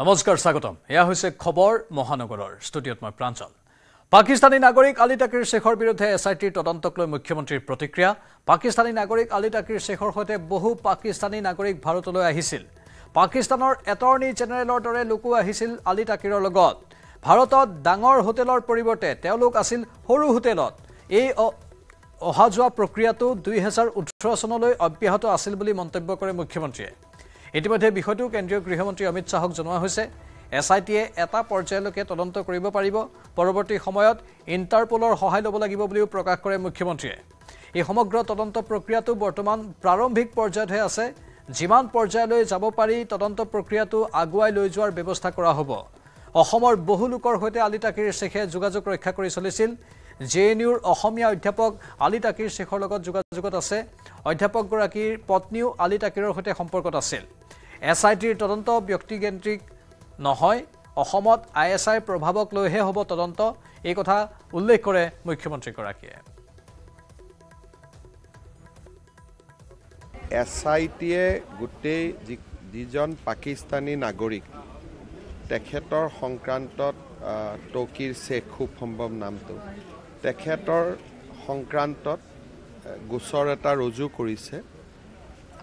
নমস্কাৰ স্বাগতম এয়া হৈছে খবৰ মহানগৰৰ ষ্টুডিঅত মই প্ৰাঞ্জল পাকিস্তানী নাগৰিক আলী তাকিৰ শেখৰ বিৰুদ্ধে এসআইটিৰ তদন্তক লৈ মুখ্যমন্ত্ৰীৰ প্ৰতিক্ৰিয়া পাকিস্তানী নাগৰিক আলী তাকিৰ শেখৰ হৈতে বহু পাকিস্তানী নাগৰিক ভাৰতলৈ আহিছিল পাকিস্তানৰ এটৰ্নি জেনেৰেলৰ দৰে লোকো আহিছিল আলী তাকিৰৰ লগত ভাৰতত ডাঙৰ হোটেলৰ পৰিৱৰ্তে তেওঁলোক আছিল সৰু হোটেলত এই অহা যোৱা প্ৰক্ৰিয়াটো 2018 চনলৈ অব্যাহত আছিল বুলি মন্তব্য কৰে মুখ্যমন্ত্ৰীয়ে ইতিমধ্যে বিষয়টো কেন্দ্ৰীয় গৃহমন্ত্ৰী অমিত শাহক জনোৱা হৈছে এসআইটিয়ে এটা পৰ্যায়লৈকে তদন্ত কৰিব পাৰিব পৰৱৰ্তী সময়ত ইন্টাৰপলৰ সহায় ল'ব লাগিব বুলিও প্ৰকাশ কৰে মুখ্যমন্ত্ৰীয়ে এই সমগ্ৰ তদন্ত প্ৰক্ৰিয়াটো বৰ্তমান প্ৰাৰম্ভিক পৰ্যায়তহে আছে যিমান পৰ্যায়লৈ যাব পাৰি তদন্ত প্ৰক্ৰিয়াটো আগুৱাই লৈ যোৱাৰ ব্যৱস্থা কৰা হ'ব অসমৰ বহু লোকৰ হৈতে আলী তাকিৰ শেখে যোগাযোগ ৰক্ষা কৰি চলিছিল জেএনইউৰ অসমীয়া অধ্যাপক আলী তাকিৰ শেখৰ লগত যোগাযোগত আছে অধ্যাপকগৰাকীৰ পত্নীও আলী তাকিৰৰ হৈতে সম্পৰ্কত আছিল এসআইটিৰ তদন্ত ব্যক্তিকেন্দ্ৰিক নহয় অসমত আইএসআইৰ প্ৰভাৱক লৈহে হ'ব তদন্ত এই কথা উল্লেখ কৰে মুখ্যমন্ত্ৰীগৰাকীয়ে এসআইটিয়ে গোটেই যিজন পাকিস্তানী নাগৰিক তেখেতৰ সংক্ৰান্তত তৌকিৰ শেখ খুব সম্ভৱ নামটো তেখেতৰ সংক্ৰান্তত গোচৰ এটা ৰুজু কৰিছে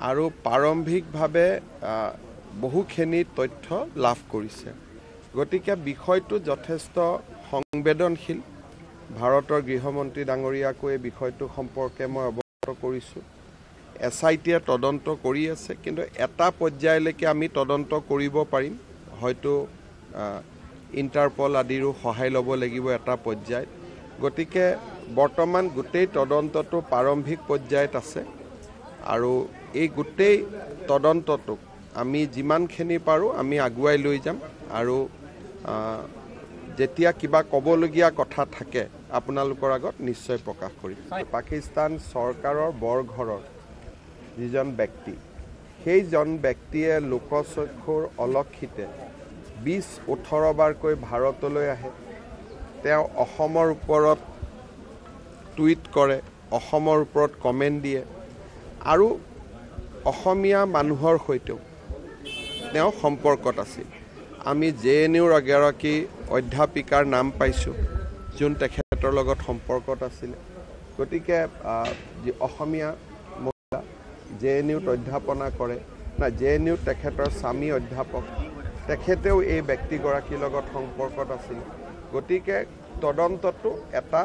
আৰু প্ৰাৰম্ভিকভাৱে বহুখিনি তথ্য লাভ কৰিছে গতিকে বিষয়টো যথেষ্ট সংবেদনশীল ভাৰতৰ গৃহমন্ত্ৰী ডাঙৰীয়াকো এই বিষয়টো সম্পৰ্কে মই অৱগত কৰিছোঁ এসআইটিয়ে তদন্ত কৰি আছে কিন্তু এটা পৰ্যায়লৈকে আমি তদন্ত কৰিব পাৰিম হয়তো ইন্টাৰপল আদিৰো সহায় ল'ব লাগিব এটা পৰ্যায়ত গতিকে বৰ্তমান গোটেই তদন্তটো প্ৰাৰম্ভিক পৰ্যায়ত আছে আৰু এই গোটেই তদন্তটোক আমি যিমানখিনি পাৰোঁ আমি আগুৱাই লৈ যাম আৰু যেতিয়া কিবা ক'বলগীয়া কথা থাকে আপোনালোকৰ আগত নিশ্চয় প্ৰকাশ কৰিম পাকিস্তান চৰকাৰৰ বৰঘৰৰ যিজন ব্যক্তি সেইজন ব্যক্তিয়ে লোকচক্ষুৰ অলক্ষিতে 20-18 বাৰকৈ ভাৰতলৈ আহে তেওঁ অসমৰ ওপৰত টুইট কৰে অসমৰ ওপৰত কমেণ্ট দিয়ে আৰু অসমীয়া মানুহৰ সৈতেও তেওঁ সম্পৰ্কত আছিল আমি জেএনইউৰ এগৰাকী অধ্যাপিকাৰ নাম পাইছোঁ যোন তেখেতৰ লগত সম্পৰ্কত আছিল গতিকে যি অসমীয়া মহিলা জেএনইউত অধ্যাপনা কৰে না জেএনইউত তেখেতৰ স্বামী অধ্যাপক তেখেতেও এই ব্যক্তিগৰাকীৰ লগত সম্পৰ্কত আছিল গতিকে তদন্তটো এটা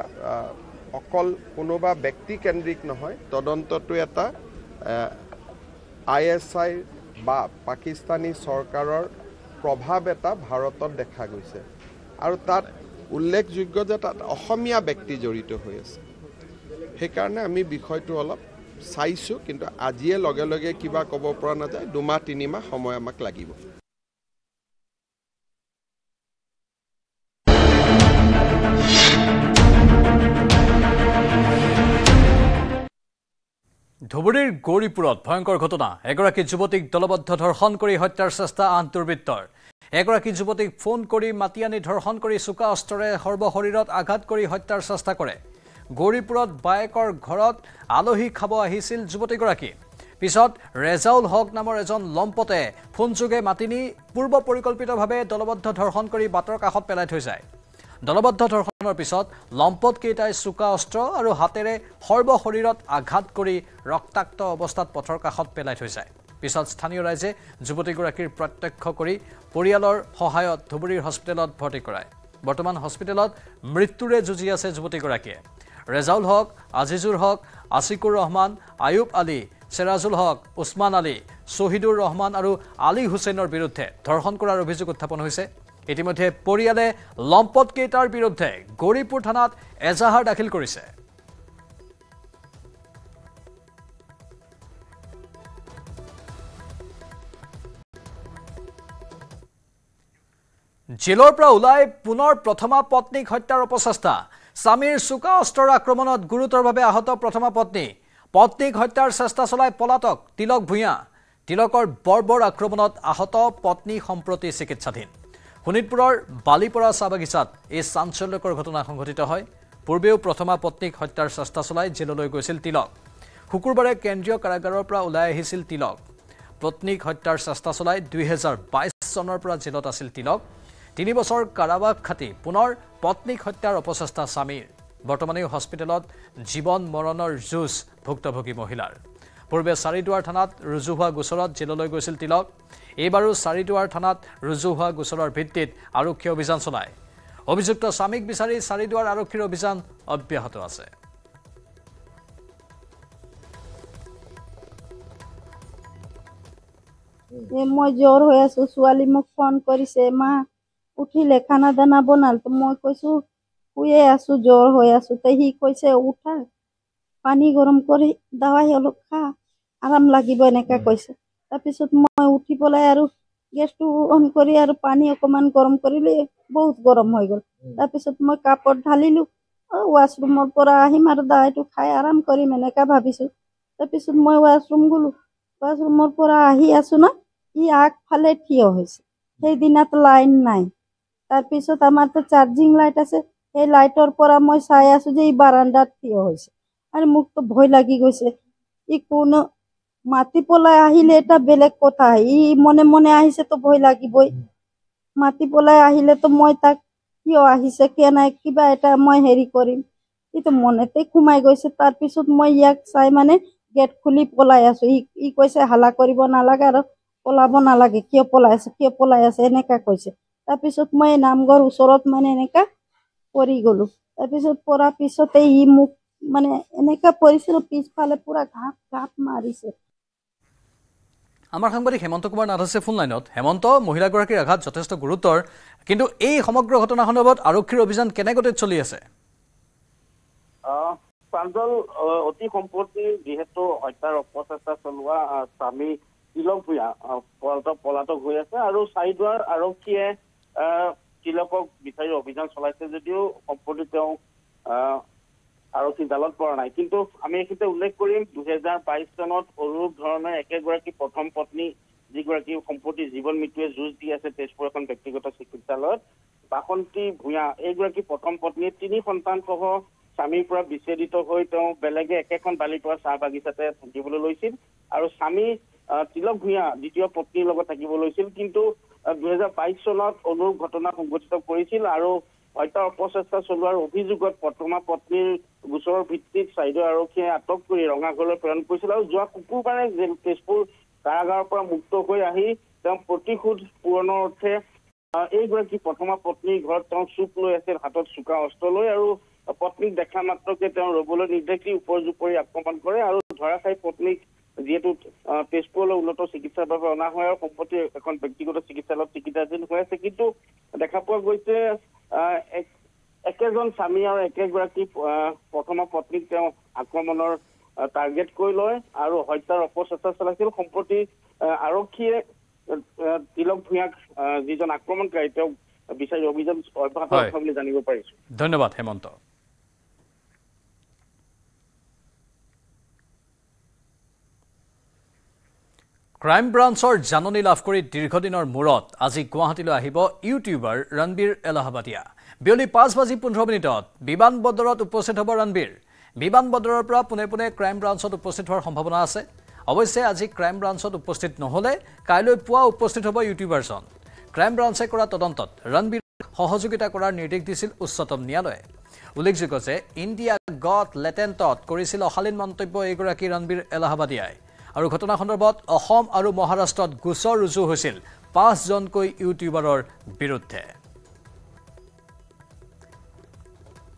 অকল কোনোবা ব্যক্তিকেন্দ্ৰিক নহয় তদন্তটো এটা আইএসআই বা পাকিস্তানী চৰকাৰৰ প্ৰভাৱ এটা ভাৰতত দেখা গৈছে আৰু তাত উল্লেখযোগ্য যে তাত অসমীয়া ব্যক্তি জড়িত হৈ আছে সেইকাৰণে আমি বিষয়টো অলপ চাইছোঁ কিন্তু আজিয়ে লগে লগে কিবা ক'ব পৰা নাযায় 2-3 মাহ সময় আমাক লাগিব ধুবুৰীৰ গৌৰীপুৰত ভয়ংকৰ ঘটনা এগৰাকী যুৱতীক দলবদ্ধ ধৰ্ষণ কৰি হত্যাৰ চেষ্টা আন দুৰ্বৃত্তৰ এগৰাকী যুৱতীক ফোন কৰি মাতি আনি ধৰ্ষণ কৰি চোকা অস্ত্ৰৰে সৰ্বশৰীৰত আঘাত কৰি হত্যাৰ চেষ্টা কৰে গৌৰীপুৰত বায়েকৰ ঘৰত আলহী খাব আহিছিল যুৱতীগৰাকী পিছত ৰেজাউল হক নামৰ এজন লম্পতে ফোনযোগে মাতি নি পূৰ্ব পৰিকল্পিতভাৱে দলবদ্ধ ধৰ্ষণ কৰি বাটৰ কাষত পেলাই থৈ যায় দলবদ্ধ ধৰ্ষণৰ পিছত লম্পট কেইটাই চোকা অস্ত্ৰ আৰু হাতেৰে সৰ্বশৰীৰত আঘাত কৰি ৰক্তাক্ত অৱস্থাত পথৰ কাষত পেলাই থৈ যায় পিছত স্থানীয় ৰাইজে যুৱতীগৰাকীৰ প্ৰত্যক্ষ কৰি পৰিয়ালৰ সহায়ত ধুবুৰীৰ হস্পিটেলত ভৰ্তি কৰায় বৰ্তমান হস্পিটেলত মৃত্যুৰে যুঁজি আছে যুৱতীগৰাকীয়ে ৰেজাউল হক আজিজুৰ হক আছিকুৰ ৰহমান আয়ুব আলী চেৰাজুল হক উছমান আলী শহীদুৰ ৰহমান আৰু আলী হুছেইনৰ বিৰুদ্ধে ধৰ্ষণ কৰাৰ অভিযোগ উত্থাপন হৈছে ইতিমধ্যে পৰিয়ালে লম্পট কেইটাৰ বিৰুদ্ধে গৌৰীপুৰ থানাত এজাহাৰ দাখিল কৰিছে জেলৰ পৰা ওলাই পুনৰ প্ৰথমা পত্নীক হত্যাৰ অপচেষ্টা স্বামীৰ চোকা অস্ত্ৰৰ আক্ৰমণত গুৰুতৰভাৱে আহত প্ৰথমা পত্নীক হত্যাৰ চেষ্টা চলাই পলাতক তিলক ভূঞা তিলকৰ বৰ্বৰ আক্ৰমণত আহত পত্নী সম্প্ৰতি চিকিৎসাধীন শোণিতপুৰৰ বালিপৰা চাহবাগিচাত এই চাঞ্চল্যকৰ ঘটনা সংঘটিত হয় পূৰ্বেও প্ৰথমা পত্নীক হত্যাৰ চেষ্টা চলাই জেললৈ গৈছিল তিলক শুকুৰবাৰে কেন্দ্ৰীয় কাৰাগাৰৰ পৰা ওলাই আহিছিল তিলক পত্নীক হত্যাৰ চেষ্টা চলাই 2022 চনৰ পৰা জেলত আছিল তিলক 3 বছৰ কাৰাবাস খাটি পুনৰ পত্নীক হত্যাৰ অপচেষ্টা স্বামীৰ বৰ্তমানেও হস্পিটেলত জীৱন মৰণৰ যুঁজ ভুক্তভোগী মহিলাৰ পূৰ্বে চাৰিদুৱাৰ থানাত ৰুজু হোৱা গোচৰত জেললৈ গৈছিল তিলক এইবাৰো চাৰিদুৱাৰ থানাত ৰুজু হোৱা গোচৰৰ ভিত্তিত আৰক্ষী অভিযান চলায় অভিযুক্ত স্বামীক বিচাৰি চাৰিদুৱাৰ আৰক্ষীৰ অভিযান অব্যাহত আছে মই জ্বৰ হৈ আছো ছোৱালী মোক ফোন কৰিছে মা উঠিলে খানা দানা বনাল তো মই কৈছো শুয়ে আছো জ্বৰ হৈ আছো তো সি কৈছে উঠা পানী গৰম কৰি দাৱাই অলপ খা আৰাম লাগিব এনেকা কৈছে তাৰপিছত মই উঠি পেলাই আৰু গেছটো অন কৰি আৰু পানী অকমান গৰম কৰিলে বহুত গৰম হৈ গ'ল তাৰপিছত মই কাপত ঢালিলো ৱাশৰুমৰ পৰা আহিম আৰু দাৱাইটো খাই আৰাম কৰিম এনেকা ভাবিছো তাৰপিছত মই ৱাশৰুম গ'লো ৱাশৰুমৰ পৰা আহি আছো না ই আগফালে থিয় হৈছে সেইদিনাত লাইন নাই তাৰপিছত আমাৰ তো চাৰ্জিং লাইট আছে সেই লাইটৰ পৰা মই চাই আছো যে ই বাৰান্দাত থিয় হৈছে আৰু মোক তো ভয় লাগি গৈছে ই কোনো মাতি পলাই আহিলে এটা বেলেগ কথা ই মনে মনে আহিছে তো ভয় লাগিবই মাতি পলাই আহিলে তো মই তাক কিয় আহিছে কিয় নাই কিবা এটা মই হেৰি কৰিম ই তো মনেতে সোমাই গৈছে তাৰপিছত মই ইয়াক চাই মানে গেট খুলি পলাই আছো ই কৈছে হাল্লা কৰিব নালাগে আৰু পলাব নালাগে কিয় পলাই আছে এনেকা কৈছে তাৰপিছত মই নামঘৰ ওচৰত মানে এনেকা পৰি গ'লো তাৰপিছত পৰাৰ পিছতে ই মোক মানে এনেকা পৰিছিল পিছফালে পুৰা ঘাপ মাৰিছে আমাৰ সাংবাদিক হেমন্ত কুমাৰ নাথ আছে ফোন লাইনত হেমন্ত মহিলাগৰাকীৰ আঘাত যথেষ্ট গুৰুতৰ কিন্তু এই সমগ্ৰ ঘটনা সন্দৰ্ভত আৰক্ষীৰ অভিযান কেনেকৈ চলি আছে প্ৰাঞ্জল অতি সম্প্ৰতি যিহেতু হত্যাৰ অপচেষ্টা চলোৱা স্বামী তিলক ভূঞা পলাতক হৈ আছে আৰু চাৰিদুৱাৰ আৰক্ষীয়ে তিলকক বিচাৰি অভিযান চলাইছে যদিও সম্প্ৰতি তেওঁ আৰক্ষী জালত পৰা নাই কিন্তু আমি এইখিনিতে উল্লেখ কৰিম 2022 চনত অৰূপ ধৰণৰ একেগৰাকী প্ৰথম পত্নী যিগৰাকী সম্প্ৰতি জীৱন মৃত্যুৱে যুঁজ দি আছে তেজপুৰ এখন ব্যক্তিগত চিকিৎসালয়ত বাসন্তী ভূঞা এইগৰাকী প্ৰথম পত্নীয়ে 3 সন্তানসহ স্বামীৰ পৰা বিচ্ছেদিত হৈ তেওঁ বেলেগে একেখন বালিপৰা চাহ বাগিচাতে থাকিবলৈ লৈছিল আৰু স্বামী তিলক ভূঞা দ্বিতীয় পত্নীৰ লগত থাকিব লৈছিল কিন্তু 2022 চনত অনুৰূপ ঘটনা সংঘটিত কৰিছিল আৰু হত্যাৰ অপচেষ্টা চলোৱাৰ অভিযোগত প্ৰথমা পত্নীৰ গোচৰৰ ভিত্তিত চাৰিদুৱাৰ আৰক্ষীয়ে আটক কৰি ৰঙাঘৰলৈ প্ৰেৰণ কৰিছিল আৰু যোৱা শুকুৰবাৰে তেজপুৰ কাৰাগাৰৰ পৰা মুক্ত হৈ আহি তেওঁ প্ৰতিশোধ পূৰণৰ অৰ্থে এইগৰাকী প্ৰথমা পত্নীৰ ঘৰত তেওঁ চুপ লৈ আছিল হাতত চোকা অস্ত্ৰ লৈ আৰু পত্নীক দেখা মাত্ৰকে তেওঁ ৰবলৈ নিৰ্দেশ দি উপযোগ কৰি আক্ৰমণ কৰে আৰু ধৰাশায়ী পত্নীক যিহেতু তেজপুৰলৈ উন্নত চিকিৎসাৰ বাবে অনা হয় আৰু সম্প্ৰতি এখন ব্যক্তিগত চিকিৎসালয়ত চিকিৎসাধীন হৈ আছে কিন্তু দেখা পোৱা গৈছে একেজন স্বামী আৰু একেগৰাকী প্ৰথমা পত্নীক তেওঁ আক্ৰমণৰ টাৰ্গেট কৰি লয় আৰু হত্যাৰ অপচেষ্টা চলাইছিল সম্প্ৰতি আৰক্ষীয়ে তিলক ভূঞাক যিজন আক্ৰমণকাৰী তেওঁক বিচাৰি অভিযান অব্যাহত ৰখা বুলি জানিব পাৰিছো ধন্যবাদ হেমন্ত ক্ৰাইম ব্ৰাঞ্চৰ জাননী লাভ কৰি দীৰ্ঘদিনৰ মূৰত আজি গুৱাহাটীলৈ আহিব ইউটিউবাৰ ৰণবীৰ এলাহাবাদিয়া বিয়লি 5:15 বিমান বন্দৰত উপস্থিত হ'ব ৰণবীৰ বিমান বন্দৰৰ পৰা পোনে পোনে ক্ৰাইম ব্ৰাঞ্চত উপস্থিত হোৱাৰ সম্ভাৱনা আছে অৱশ্যে আজি ক্ৰাইম ব্ৰাঞ্চত উপস্থিত নহ'লে কাইলৈ পুৱা উপস্থিত হ'ব ইউটিউবাৰজন ক্ৰাইম ব্ৰাঞ্চে কৰা তদন্তত ৰণবীৰ সহযোগিতা কৰাৰ নিৰ্দেশ দিছিল উচ্চতম ন্যায়ালয়ে উল্লেখযোগ্য যে ইণ্ডিয়া গট লেটেণ্টত কৰিছিল অশালীন মন্তব্য এইগৰাকী ৰণবীৰ এলাহাবাদিয়াই আৰু ঘটনা সন্দৰ্ভত অসম আৰু মহাৰাষ্ট্ৰত গোচৰ ৰুজু হৈছিল 5 জনকৈ ইউটিউবাৰৰ বিৰুদ্ধে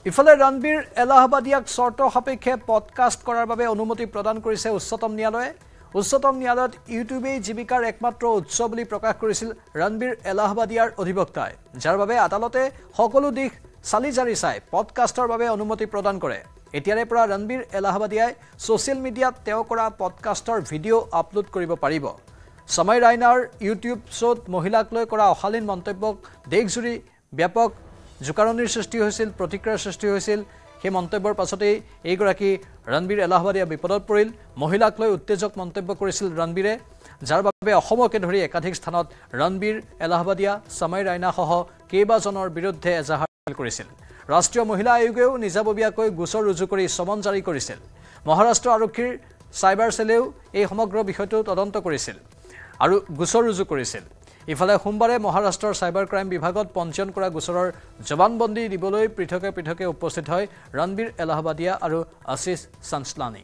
ইফালে ৰণবীৰ এলাহাবাদিয়াক চৰ্ত সাপেক্ষে পডকাষ্ট কৰাৰ বাবে অনুমতি প্ৰদান কৰিছে উচ্চতম ন্যায়ালয়ে উচ্চতম ন্যায়ালয়ত ইউটিউবেই জীৱিকাৰ একমাত্ৰ উৎস বুলি প্ৰকাশ কৰিছিল ৰণবীৰ এলাহাবাদিয়াৰ অধিবক্তাই যাৰ বাবে আদালতে সকলো দিশ চালি জাৰি চাই পডকাষ্টৰ বাবে অনুমতি প্ৰদান কৰে এতিয়াৰে পৰা ৰণবীৰ এলাহাবাদিয়াই ছ'চিয়েল মিডিয়াত তেওঁ কৰা পডকাষ্টৰ ভিডিঅ' আপলোড কৰিব পাৰিব সময় ৰাইনাৰ ইউটিউব শ্ব'ত মহিলাক লৈ কৰা অশালীন মন্তব্যক দেশজুৰি ব্যাপক জোকাৰণিৰ সৃষ্টি হৈছিল প্ৰতিক্ৰিয়াৰ সৃষ্টি হৈছিল সেই মন্তব্যৰ পাছতেই এইগৰাকী ৰণবীৰ এলাহাবাদিয়া বিপদত পৰিল মহিলাক লৈ উত্তেজক মন্তব্য কৰিছিল ৰণবীৰে যাৰ বাবে অসমকে ধৰি একাধিক স্থানত ৰণবীৰ এলাহাবাদিয়া সময় ৰাইনাসহ কেইবাজনৰ বিৰুদ্ধে এজাহাৰ কৰিছিল ৰাষ্ট্ৰীয় মহিলা আয়োগেও নিজাববীয়াকৈ গোচৰ ৰুজু কৰি সমন জাৰি কৰিছিল মহাৰাষ্ট্ৰ আৰক্ষীৰ চাইবাৰ সেলেও এই সমগ্ৰ বিষয়টো তদন্ত কৰিছিল আৰু গোচৰ ৰুজু কৰিছিল ইফালে সোমবাৰে মহাৰাষ্ট্ৰৰ চাইবাৰ ক্ৰাইম বিভাগত পঞ্জীয়ন কৰা গোচৰৰ জবানবন্দী দিবলৈ পৃথকে পৃথকে উপস্থিত হয় ৰণবীৰ এলাহাবাদিয়া আৰু আশিষ চাঞ্চলানী।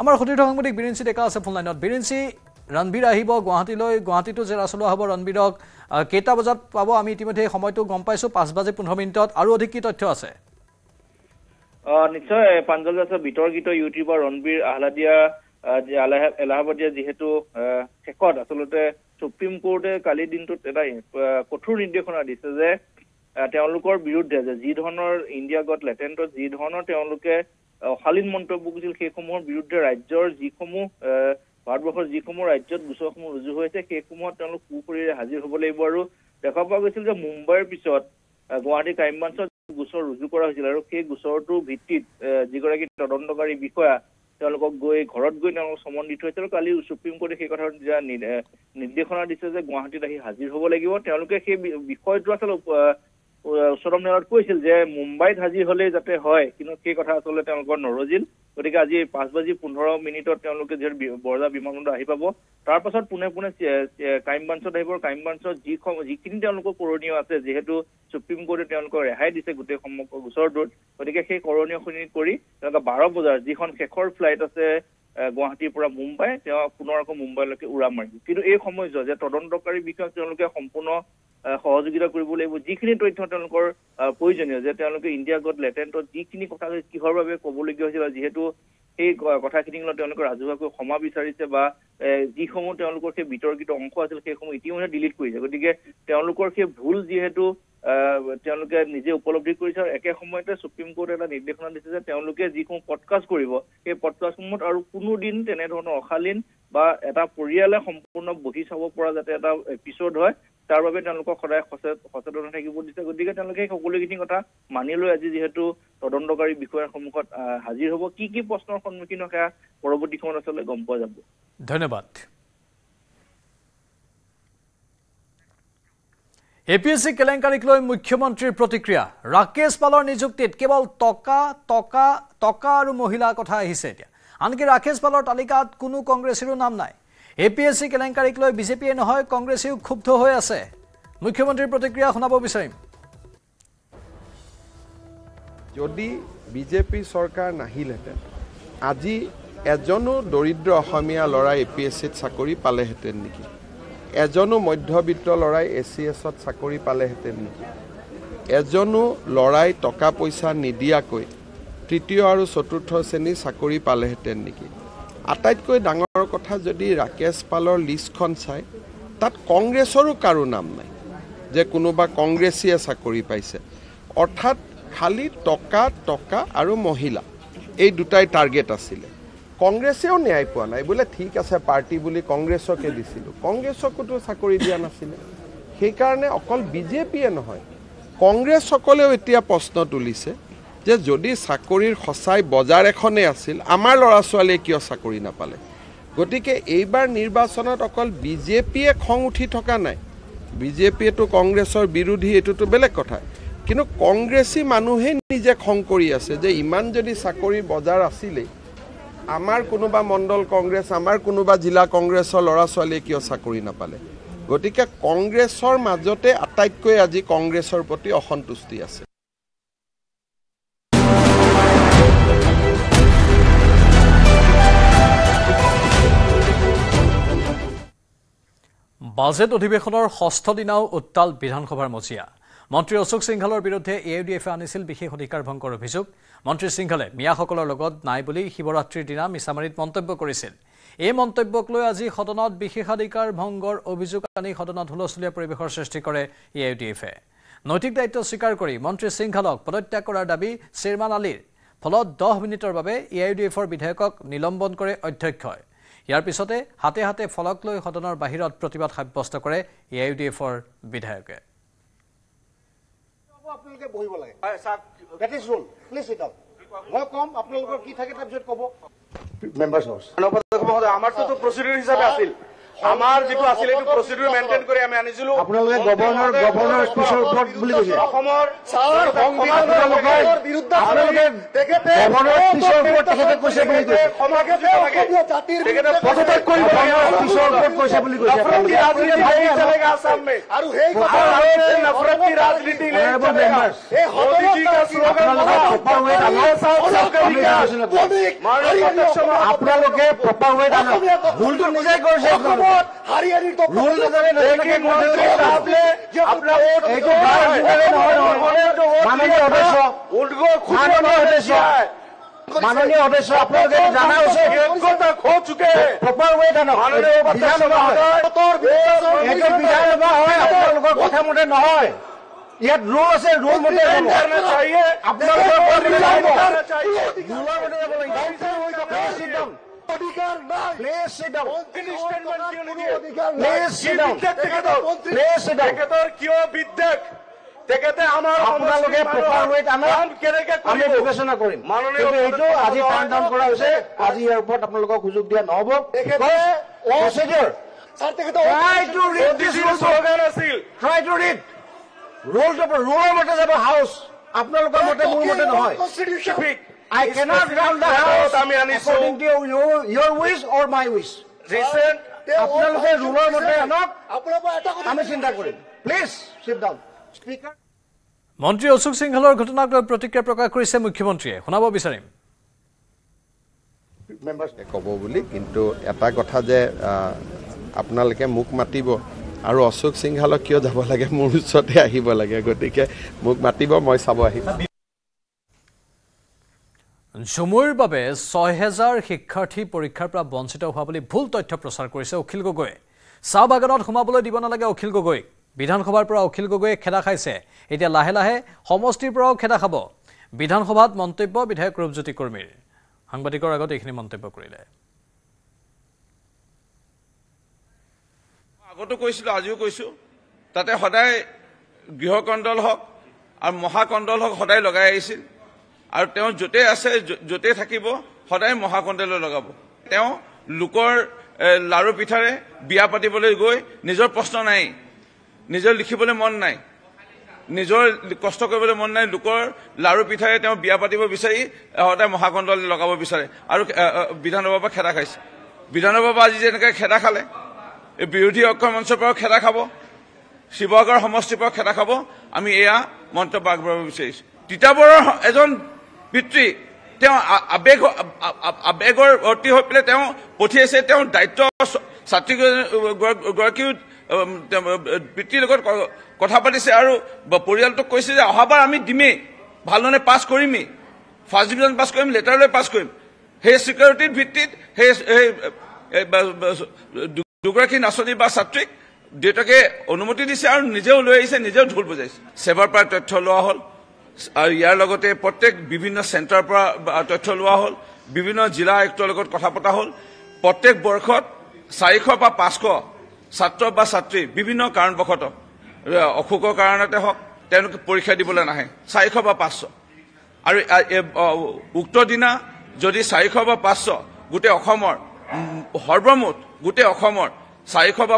আমাৰ সতীৰ্থ সাংবাদিক বিৰিঞ্চি ডেকা আছে ফোন লাইনত। বিৰিঞ্চি, ৰণবীৰ আহিব গুৱাহাটীলৈ, গুৱাহাটীতো জেৰা চলোৱা হ'ব ৰণবীৰক। কেইটা বজাত পাব? আমি ইতিমধ্যে সময়টো গম পাইছোঁ, 5:15 আৰু অধিক কি তথ্য আছে? নিশ্চয় প্ৰাঞ্জল দাস বিতৰ্কিত ইউটিউবাৰ ৰণবীৰ এলাহাবাদিয়া যিহেতু শেষত আচলতে সুপ্ৰিম কোৰ্টে কালিৰ দিনটোত এটা কঠোৰ নিৰ্দেশনা দিছে যে তেওঁলোকৰ বিৰুদ্ধে যে যি ধৰণৰ ইণ্ডিয়া গট লেটেণ্টত যি ধৰণৰ তেওঁলোকে অশালীন মন্তব্য কৰিছিল সেইসমূহৰ বিৰুদ্ধে ৰাজ্যৰ যিসমূহ ভাৰতবৰ্ষৰ যিসমূহ ৰাজ্যত গোচৰসমূহ ৰুজু হৈছে সেইসমূহত তেওঁলোক সুখৰিৰে হাজিৰ হ'ব লাগিব। আৰু দেখা পোৱা গৈছিল যে মুম্বাইৰ পিছত গুৱাহাটী ক্ৰাইম ব্ৰাঞ্চত গোচৰ ৰুজু কৰা হৈছিল আৰু সেই গোচৰটোৰ ভিত্তিত যিগৰাকী তদন্তকাৰী বিষয়া তেওঁলোকক গৈ ঘৰত গৈ তেওঁলোকক সমন দি থৈছে। আৰু কালি সুপ্ৰিম কোৰ্টে সেই কথা নিৰ্দেশনা দিছে যে গুৱাহাটীত আহি হাজিৰ হ'ব লাগিব। তেওঁলোকে সেই বিষয়টো আচলতে উচ্চতম ন্যায়ালয়ত কৈছিল যে মুম্বাইত হাজিৰ হ'লেই যাতে হয়, কিন্তু সেই কথা আচলতে তেওঁলোকৰ নৰজিল। গতিকে আজি 5:15 তেওঁলোকে যিহেতু বৰঝাৰ বিমানবন্দৰ আহি পাব, তাৰ পাছত পোনে পোনে ক্ৰাইম ব্ৰাঞ্চত আহিব। ক্ৰাইম ব্ৰাঞ্চত যিখিনি তেওঁলোকৰ কৰণীয় আছে, যিহেতু সুপ্ৰিম কোৰ্টে তেওঁলোকক ৰেহাই দিছে গোটেই সমগ্ৰ গোচৰটোত, গতিকে সেই কৰণীয়খিনি কৰি তেওঁলোকে 12 বজাৰ যিখন শেষৰ ফ্লাইট আছে গুৱাহাটীৰ পৰা মুম্বাই, তেওঁ পুনৰ আকৌ মুম্বাইলৈকে উৰা মাৰিব। কিন্তু এই সময়ছোৱা যে তদন্তকাৰী বিষয়ক তেওঁলোকে সম্পূৰ্ণ সহযোগিতা কৰিব লাগিব। যিখিনি তথ্য তেওঁলোকৰ প্ৰয়োজনীয়, যে তেওঁলোকে ইণ্ডিয়া গট লেটেণ্টত যিখিনি কথা কিহৰ বাবে ক'বলগীয়া হৈছিল, যিহেতু সেই কথাখিনি তেওঁলোকে ৰাজহুৱাকৈ ক্ষমা বিচাৰিছে বা যিসমূহ তেওঁলোকৰ সেই বিতৰ্কিত অংশ আছিল সেইসমূহ ইতিমধ্যে ডিলিট কৰিছে। গতিকে তেওঁলোকৰ সেই ভুল যিহেতু তেওঁলোকে নিজে উপলব্ধি কৰিছে, আৰু একে সময়তে সুপ্ৰিম কোৰ্টে এটা নিৰ্দেশনা দিছে যে তেওঁলোকে যিসমূহ পডকাষ্ট কৰিব সেই পডকাষ্টসমূহত আৰু কোনো দিন তেনেধৰণৰ অশালীন বা এটা পৰিয়ালে সম্পূৰ্ণ বহি চাব পৰা যাতে এটা এপিছড হয়, তাৰ বাবে তেওঁলোকক সদায় সচেতন থাকিব দিছে। গতিকে তেওঁলোকে সকলোখিনি কথা মানি লৈ আজি যিহেতু তদন্তকাৰী বিষয়াৰ সন্মুখত হাজিৰ হ'ব, কি প্ৰশ্নৰ সন্মুখীন হয় সেয়া পৰৱৰ্তী সময়ত আচলতে গম পোৱা যাব। ধন্যবাদ। APSC কেলেংকাৰীক লৈ মুখ্যমন্ত্ৰীৰ প্ৰতিক্ৰিয়া। ৰাকেশ পালৰ নিযুক্তিত কেৱল টকা আৰু মহিলাৰ কথা আহিছে এতিয়া। আনকি ৰাকেশ পালৰ তালিকাত কোনো কংগ্ৰেছীৰো নাম নাই। APSC কেলেংকাৰীক লৈ বিজেপিয়ে নহয় কংগ্ৰেছেও ক্ষুব্ধ হৈ আছে। মুখ্যমন্ত্ৰীৰ প্ৰতিক্ৰিয়া শুনাব বিচাৰিম। যদি বিজেপি চৰকাৰ নাহিলহেঁতেন আজি এজনো দৰিদ্ৰ অসমীয়া ল'ৰাই APSCত চাকৰি পালেহেঁতেন নেকি? এজনো মধ্যবিত্ত ল'ৰাই ACSত চাকৰি পালেহেঁতেন নেকি? এজনো ল'ৰাই টকা পইচা নিদিয়াকৈ তৃতীয় আৰু চতুৰ্থ শ্ৰেণীৰ চাকৰি পালেহেঁতেন নেকি? আটাইতকৈ ডাঙৰ কথা, যদি ৰাকেশ পালৰ লিষ্টখন চাই তাত কংগ্ৰেছৰো কাৰো নাম নাই যে কোনোবা কংগ্ৰেছীয়ে চাকৰি পাইছে। অৰ্থাৎ খালি টকা আৰু মহিলা, এই দুটাই টাৰ্গেট আছিলে। কংগ্ৰেছেও ন্যায় পোৱা নাই। বোলে ঠিক আছে পাৰ্টি বুলি কংগ্ৰেছকে দিছিলোঁ, কংগ্ৰেছকোতো চাকৰি দিয়া নাছিলে। সেইকাৰণে অকল বিজেপিয়ে নহয়, কংগ্ৰেছসকলেও এতিয়া প্ৰশ্ন তুলিছে যে যদি চাকৰিৰ সঁচাই বজাৰ এখনেই আছিল, আমাৰ ল'ৰা ছোৱালীয়ে কিয় চাকৰি নাপালে? গতিকে এইবাৰ নিৰ্বাচনত অকল বিজেপিয়ে খং উঠি থকা নাই। বিজেপিয়েতো কংগ্ৰেছৰ বিৰোধী, এইটোতো বেলেগ কথা, কিন্তু কংগ্ৰেছী মানুহে নিজে খং কৰি আছে যে ইমান যদি চাকৰি বজাৰ আছিলেই, আমাৰ কোনোবা মণ্ডল কংগ্ৰেছ, আমাৰ কোনোবা জিলা কংগ্ৰেছৰ ল'ৰা ছোৱালীয়ে কিয় চাকৰি নাপালে? গতিকে কংগ্ৰেছৰ মাজতে আটাইতকৈ আজি কংগ্ৰেছৰ প্ৰতি অসন্তুষ্টি আছে। বাজেট অধিৱেশনৰ ষষ্ঠ দিনাও উত্তাল বিধানসভাৰ মজিয়া। মন্ত্ৰী অশোক সিংঘালৰ বিৰুদ্ধে AUDFে আনিছিল বিশেষ অধিকাৰ ভংগৰ অভিযোগ। মন্ত্ৰী সিংঘালে মিয়াসকলৰ লগত নাই বুলি শিৱৰাত্ৰিৰ দিনা মিছামাৰীত মন্তব্য কৰিছিল। এই মন্তব্যক লৈ আজি সদনত বিশেষাধিকাৰ ভংগৰ অভিযোগ আনি সদনত হুলস্থুলীয়া পৰিৱেশৰ সৃষ্টি কৰে AUDFে। নৈতিক দায়িত্ব স্বীকাৰ কৰি মন্ত্ৰী সিংঘালক পদত্যাগ কৰাৰ দাবী শ্বেৰমান আলীৰ। ফলত 10 মিনিটৰ বাবে AUDFৰ বিধায়কক নিলম্বন কৰে অধ্যক্ষই। ইয়াৰ পিছতে হাতে হাতে ফলক লৈ সদনৰ বাহিৰত প্ৰতিবাদ সাব্যস্ত কৰে AUDFৰ বিধায়কে। আপোনালোকে বহিব লাগে। That is rule. Please sit down. মই কম আপোনালোকৰ কি থাকে তাৰ পিছত ক'ব। Members house. আমাৰতো প্ৰচিডিউৰ হিচাপে আছিল। আমাৰ যেটো আছিল এইটো প্ৰচিডিউৰ মেইনটেইন কৰি আমি আনিছিলো। আপোনালোকে গভৰ্ণৰ স্পিচৰ ওপৰত বুলি কৈছে। অসমৰ সংবিধানৰ বিৰুদ্ধে আপোনালোকে আপোনালোকে প্ৰপাৰ ৱেট ৰুলটো নিজেই কৰিছে মাননীয় সদস্য আপোনালোকে জানা উচিত প্ৰপাৰ ৱেট বিধানসভা হয় আপোনালোকৰ কথা মতে নহয় ইয়াত ৰুল আছে ৰুল মতে আপোনালোকে প্ৰপাৰ ৱেট আমি বিবেচনা কৰিম এইটো আজি টাৰ্ণ ডাউন কৰা হৈছে আজি ইয়াৰ ওপৰত আপোনালোকক সুযোগ দিয়া নহ'ব ৰুলৰ মতে যাব হাউচ আপোনালোকৰ মতে মোৰ মতে নহয় I cannot run the house according to your wish or my wish. আপোনালোকে ৰুলৰ মতে আনক আমি চিন্তা কৰিম প্লিজ sit down. Speaker. মন্ত্ৰী অশোক সিংহালৰ ঘটনাক লৈ প্ৰতিক্ৰিয়া প্ৰকাশ কৰিছে মুখ্যমন্ত্ৰীয়ে শুনাব বিচাৰিম ক'ব বুলি কিন্তু এটা কথা যে আপোনালোকে মোক মাতিব আৰু অশোক সিংহালক কিয় যাব লাগে মোৰ ওচৰতে আহিব লাগে গতিকে মোক মাতিব মই চাব আহিম ঝুমুৰ বাবে ৬০০০ শিক্ষাৰ্থী পৰীক্ষাৰ পৰা বঞ্চিত হোৱা বুলি ভুল তথ্য প্ৰচাৰ কৰিছে অখিল গগৈ চাহ বাগানত সোমাবলৈ দিব নালাগে অখিল গগৈ বিধানসভাৰ পৰা অখিল গগৈয়ে খেদা খাইছে এতিয়া লাহে লাহে সমষ্টিৰ পৰাও খেদা খাব বিধানসভাত মন্তব্য বিধায়ক ৰূপজ্যোতি কৰ্মীৰ সাংবাদিকৰ আগত এইখিনি মন্তব্য কৰিলে আগতো কৈছিলো আজিও কৈছো তাতে সদায় গৃহকণ্ডল হওক আৰু মহাকণ্ডল হওক সদায় লগাই আহিছিল আৰু তেওঁ য'তে আছে য'তে থাকিব সদায় মহাকণ্ডল লগাব তেওঁ লোকৰ লাৰু পিঠাৰে বিয়া পাতিবলৈ গৈ নিজৰ প্ৰশ্ন নাই নিজৰ লিখিবলৈ মন নাই নিজৰ কষ্ট কৰিবলৈ মন নাই লোকৰ লাৰু পিঠাৰে তেওঁ বিয়া পাতিব বিচাৰি সদায় মহাকণ্ডল লগাব বিচাৰে আৰু বিধানসভাৰ পৰা খেদা খাইছে বিধানসভাৰ পৰা আজি যেনেকৈ খেদা খালে এই বিৰোধী অক্ষ মঞ্চৰ পৰাও খেদা খাব শিৱসাগৰ সমষ্টিৰ পৰা খেদা খাব আমি এয়া মন্তব্য আগবঢ়াব বিচাৰিছো তিতাবৰৰ এজন পিতৃ তেওঁ আবেগৰ অতি হৈ পেলাই তেওঁ পঠিয়াইছে তেওঁ দায়িত্ব ছাত্ৰীগৰাকীও পিতৃৰ লগত কথা পাতিছে আৰু পৰিয়ালটোক কৈছে যে অহাবাৰ আমি দিমেই ভালধৰণে পাছ কৰিমেই ফাৰ্ষ্ট ডিভিজন পাছ কৰিম লেটাৰলৈ পাছ কৰিম সেই চিকিউৰিটিৰ ভিত্তিত সেই দুগৰাকী নাচনী বা ছাত্ৰীক দেউতাকে অনুমতি দিছে আৰু নিজেও লৈ আহিছে নিজেও ঢোল বজাইছে সেৱাৰ পৰা তথ্য লোৱা হ'ল আৰু ইয়াৰ লগতে প্ৰত্যেক বিভিন্ন চেণ্টাৰৰ পৰা তথ্য লোৱা হ'ল বিভিন্ন জিলা আয়ুক্তৰ লগত কথা পতা হ'ল প্ৰত্যেক বৰ্ষত 400 বা 500 ছাত্ৰ বা ছাত্ৰী বিভিন্ন কাৰণবশতঃ অসুখৰ কাৰণতে হওক তেওঁলোকে পৰীক্ষা দিবলৈ নাহে 400 বা 500 আৰু উক্ত দিনা যদি 400 বা 500 গোটেই অসমৰ সৰ্বমুঠ গোটেই অসমৰ 400 বা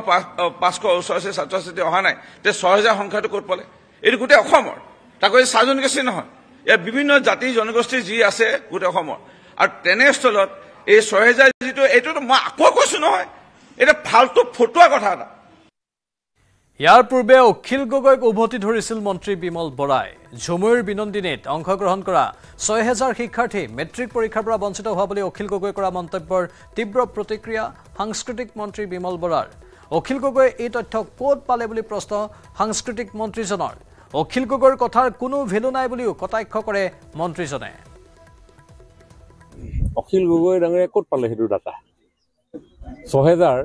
500 ওচৰছে ছাত্ৰ ছাত্ৰী অহা নাই তে 6000 সংখ্যাটো ক'ত পালে এইটো গোটেই অসমৰ তাকো চাহ জনগোষ্ঠী নহয় ইয়াৰ বিভিন্ন জাতি জনগোষ্ঠী যি আছে গোটেই অসমৰ আৰু তেনেস্থলত এই 6000 যিটো এইটোতো মই আকৌ কৈছো নহয় এটা ফাল্টু ফটুৱা কথা এটা ইয়াৰ পূৰ্বে অখিল গগৈক উভতি ধৰিছিল মন্ত্ৰী বিমল বৰাই ঝুমুৰ বিনন্দিনীত অংশগ্ৰহণ কৰা ৬০০০ শিক্ষাৰ্থী মেট্ৰিক পৰীক্ষাৰ পৰা বঞ্চিত হোৱা বুলি অখিল গগৈ কৰা মন্তব্যৰ তীব্ৰ প্ৰতিক্ৰিয়া সাংস্কৃতিক মন্ত্ৰী বিমল বৰাৰ অখিল গগৈয়ে এই তথ্য ক'ত পালে বুলি প্ৰশ্ন সাংস্কৃতিক মন্ত্ৰীজনৰ অখিল গগৈৰ কথাৰ কোনো ভেলু নাই বুলিও কটাক্ষ কৰে মন্ত্ৰীজনে অখিল গগৈ ডাঙৰীয়া ক'ত পালে সেইটো ডাটা ৬০০০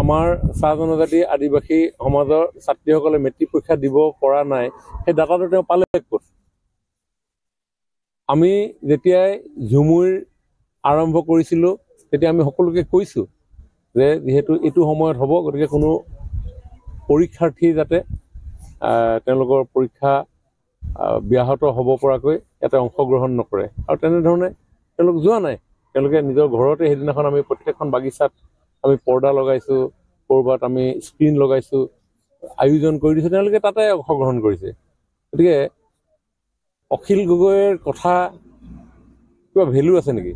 আমাৰ চাহ জনজাতি আদিবাসী সমাজৰ ছাত্ৰীসকলে মেট্ৰিক পৰীক্ষা দিব পৰা নাই সেই ডাটাটো তেওঁ পালে ক'ত আমি যেতিয়াই ঝুমুৰ আৰম্ভ কৰিছিলোঁ তেতিয়া আমি সকলোকে কৈছোঁ যে যিহেতু এইটো সময়ত হ'ব গতিকে কোনো পৰীক্ষাৰ্থী যাতে তেওঁলোকৰ পৰীক্ষা ব্যাহত হ'ব পৰাকৈ ইয়াতে অংশগ্ৰহণ নকৰে আৰু তেনেধৰণে তেওঁলোক যোৱা নাই তেওঁলোকে নিজৰ ঘৰতে সেইদিনাখন আমি প্ৰত্যেকখন বাগিচাত আমি পৰ্দা লগাইছোঁ ক'ৰবাত আমি স্ক্ৰীণ লগাইছোঁ আয়োজন কৰি দিছোঁ তেওঁলোকে তাতে অংশগ্ৰহণ কৰিছে গতিকে অখিল গগৈৰ কথা কিবা ভেলু আছে নেকি?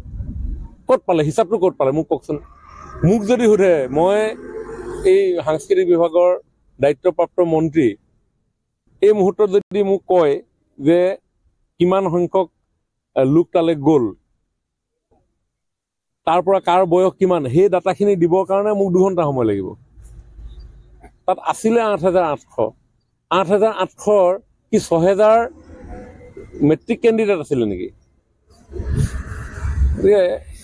ক'ত পালে? হিচাপটো ক'ত পালে মোক কওকচোন। মোক যদি সোধে, মই এই সাংস্কৃতিক বিভাগৰ দায়িত্বপ্ৰাপ্ত মন্ত্ৰী, এই মুহূৰ্তত যদি মোক কয় যে কিমান সংখ্যক লোক তালৈ গ'ল, তাৰ পৰা কাৰ বয়স কিমান, সেই ডাটাখিনি দিবৰ কাৰণে মোক 2 ঘণ্টা সময় লাগিব। তাত আছিলে 8,800। 8,800ৰ কি 6,000 মেট্ৰিক কেণ্ডিডেট আছিলে নেকি? গতিকে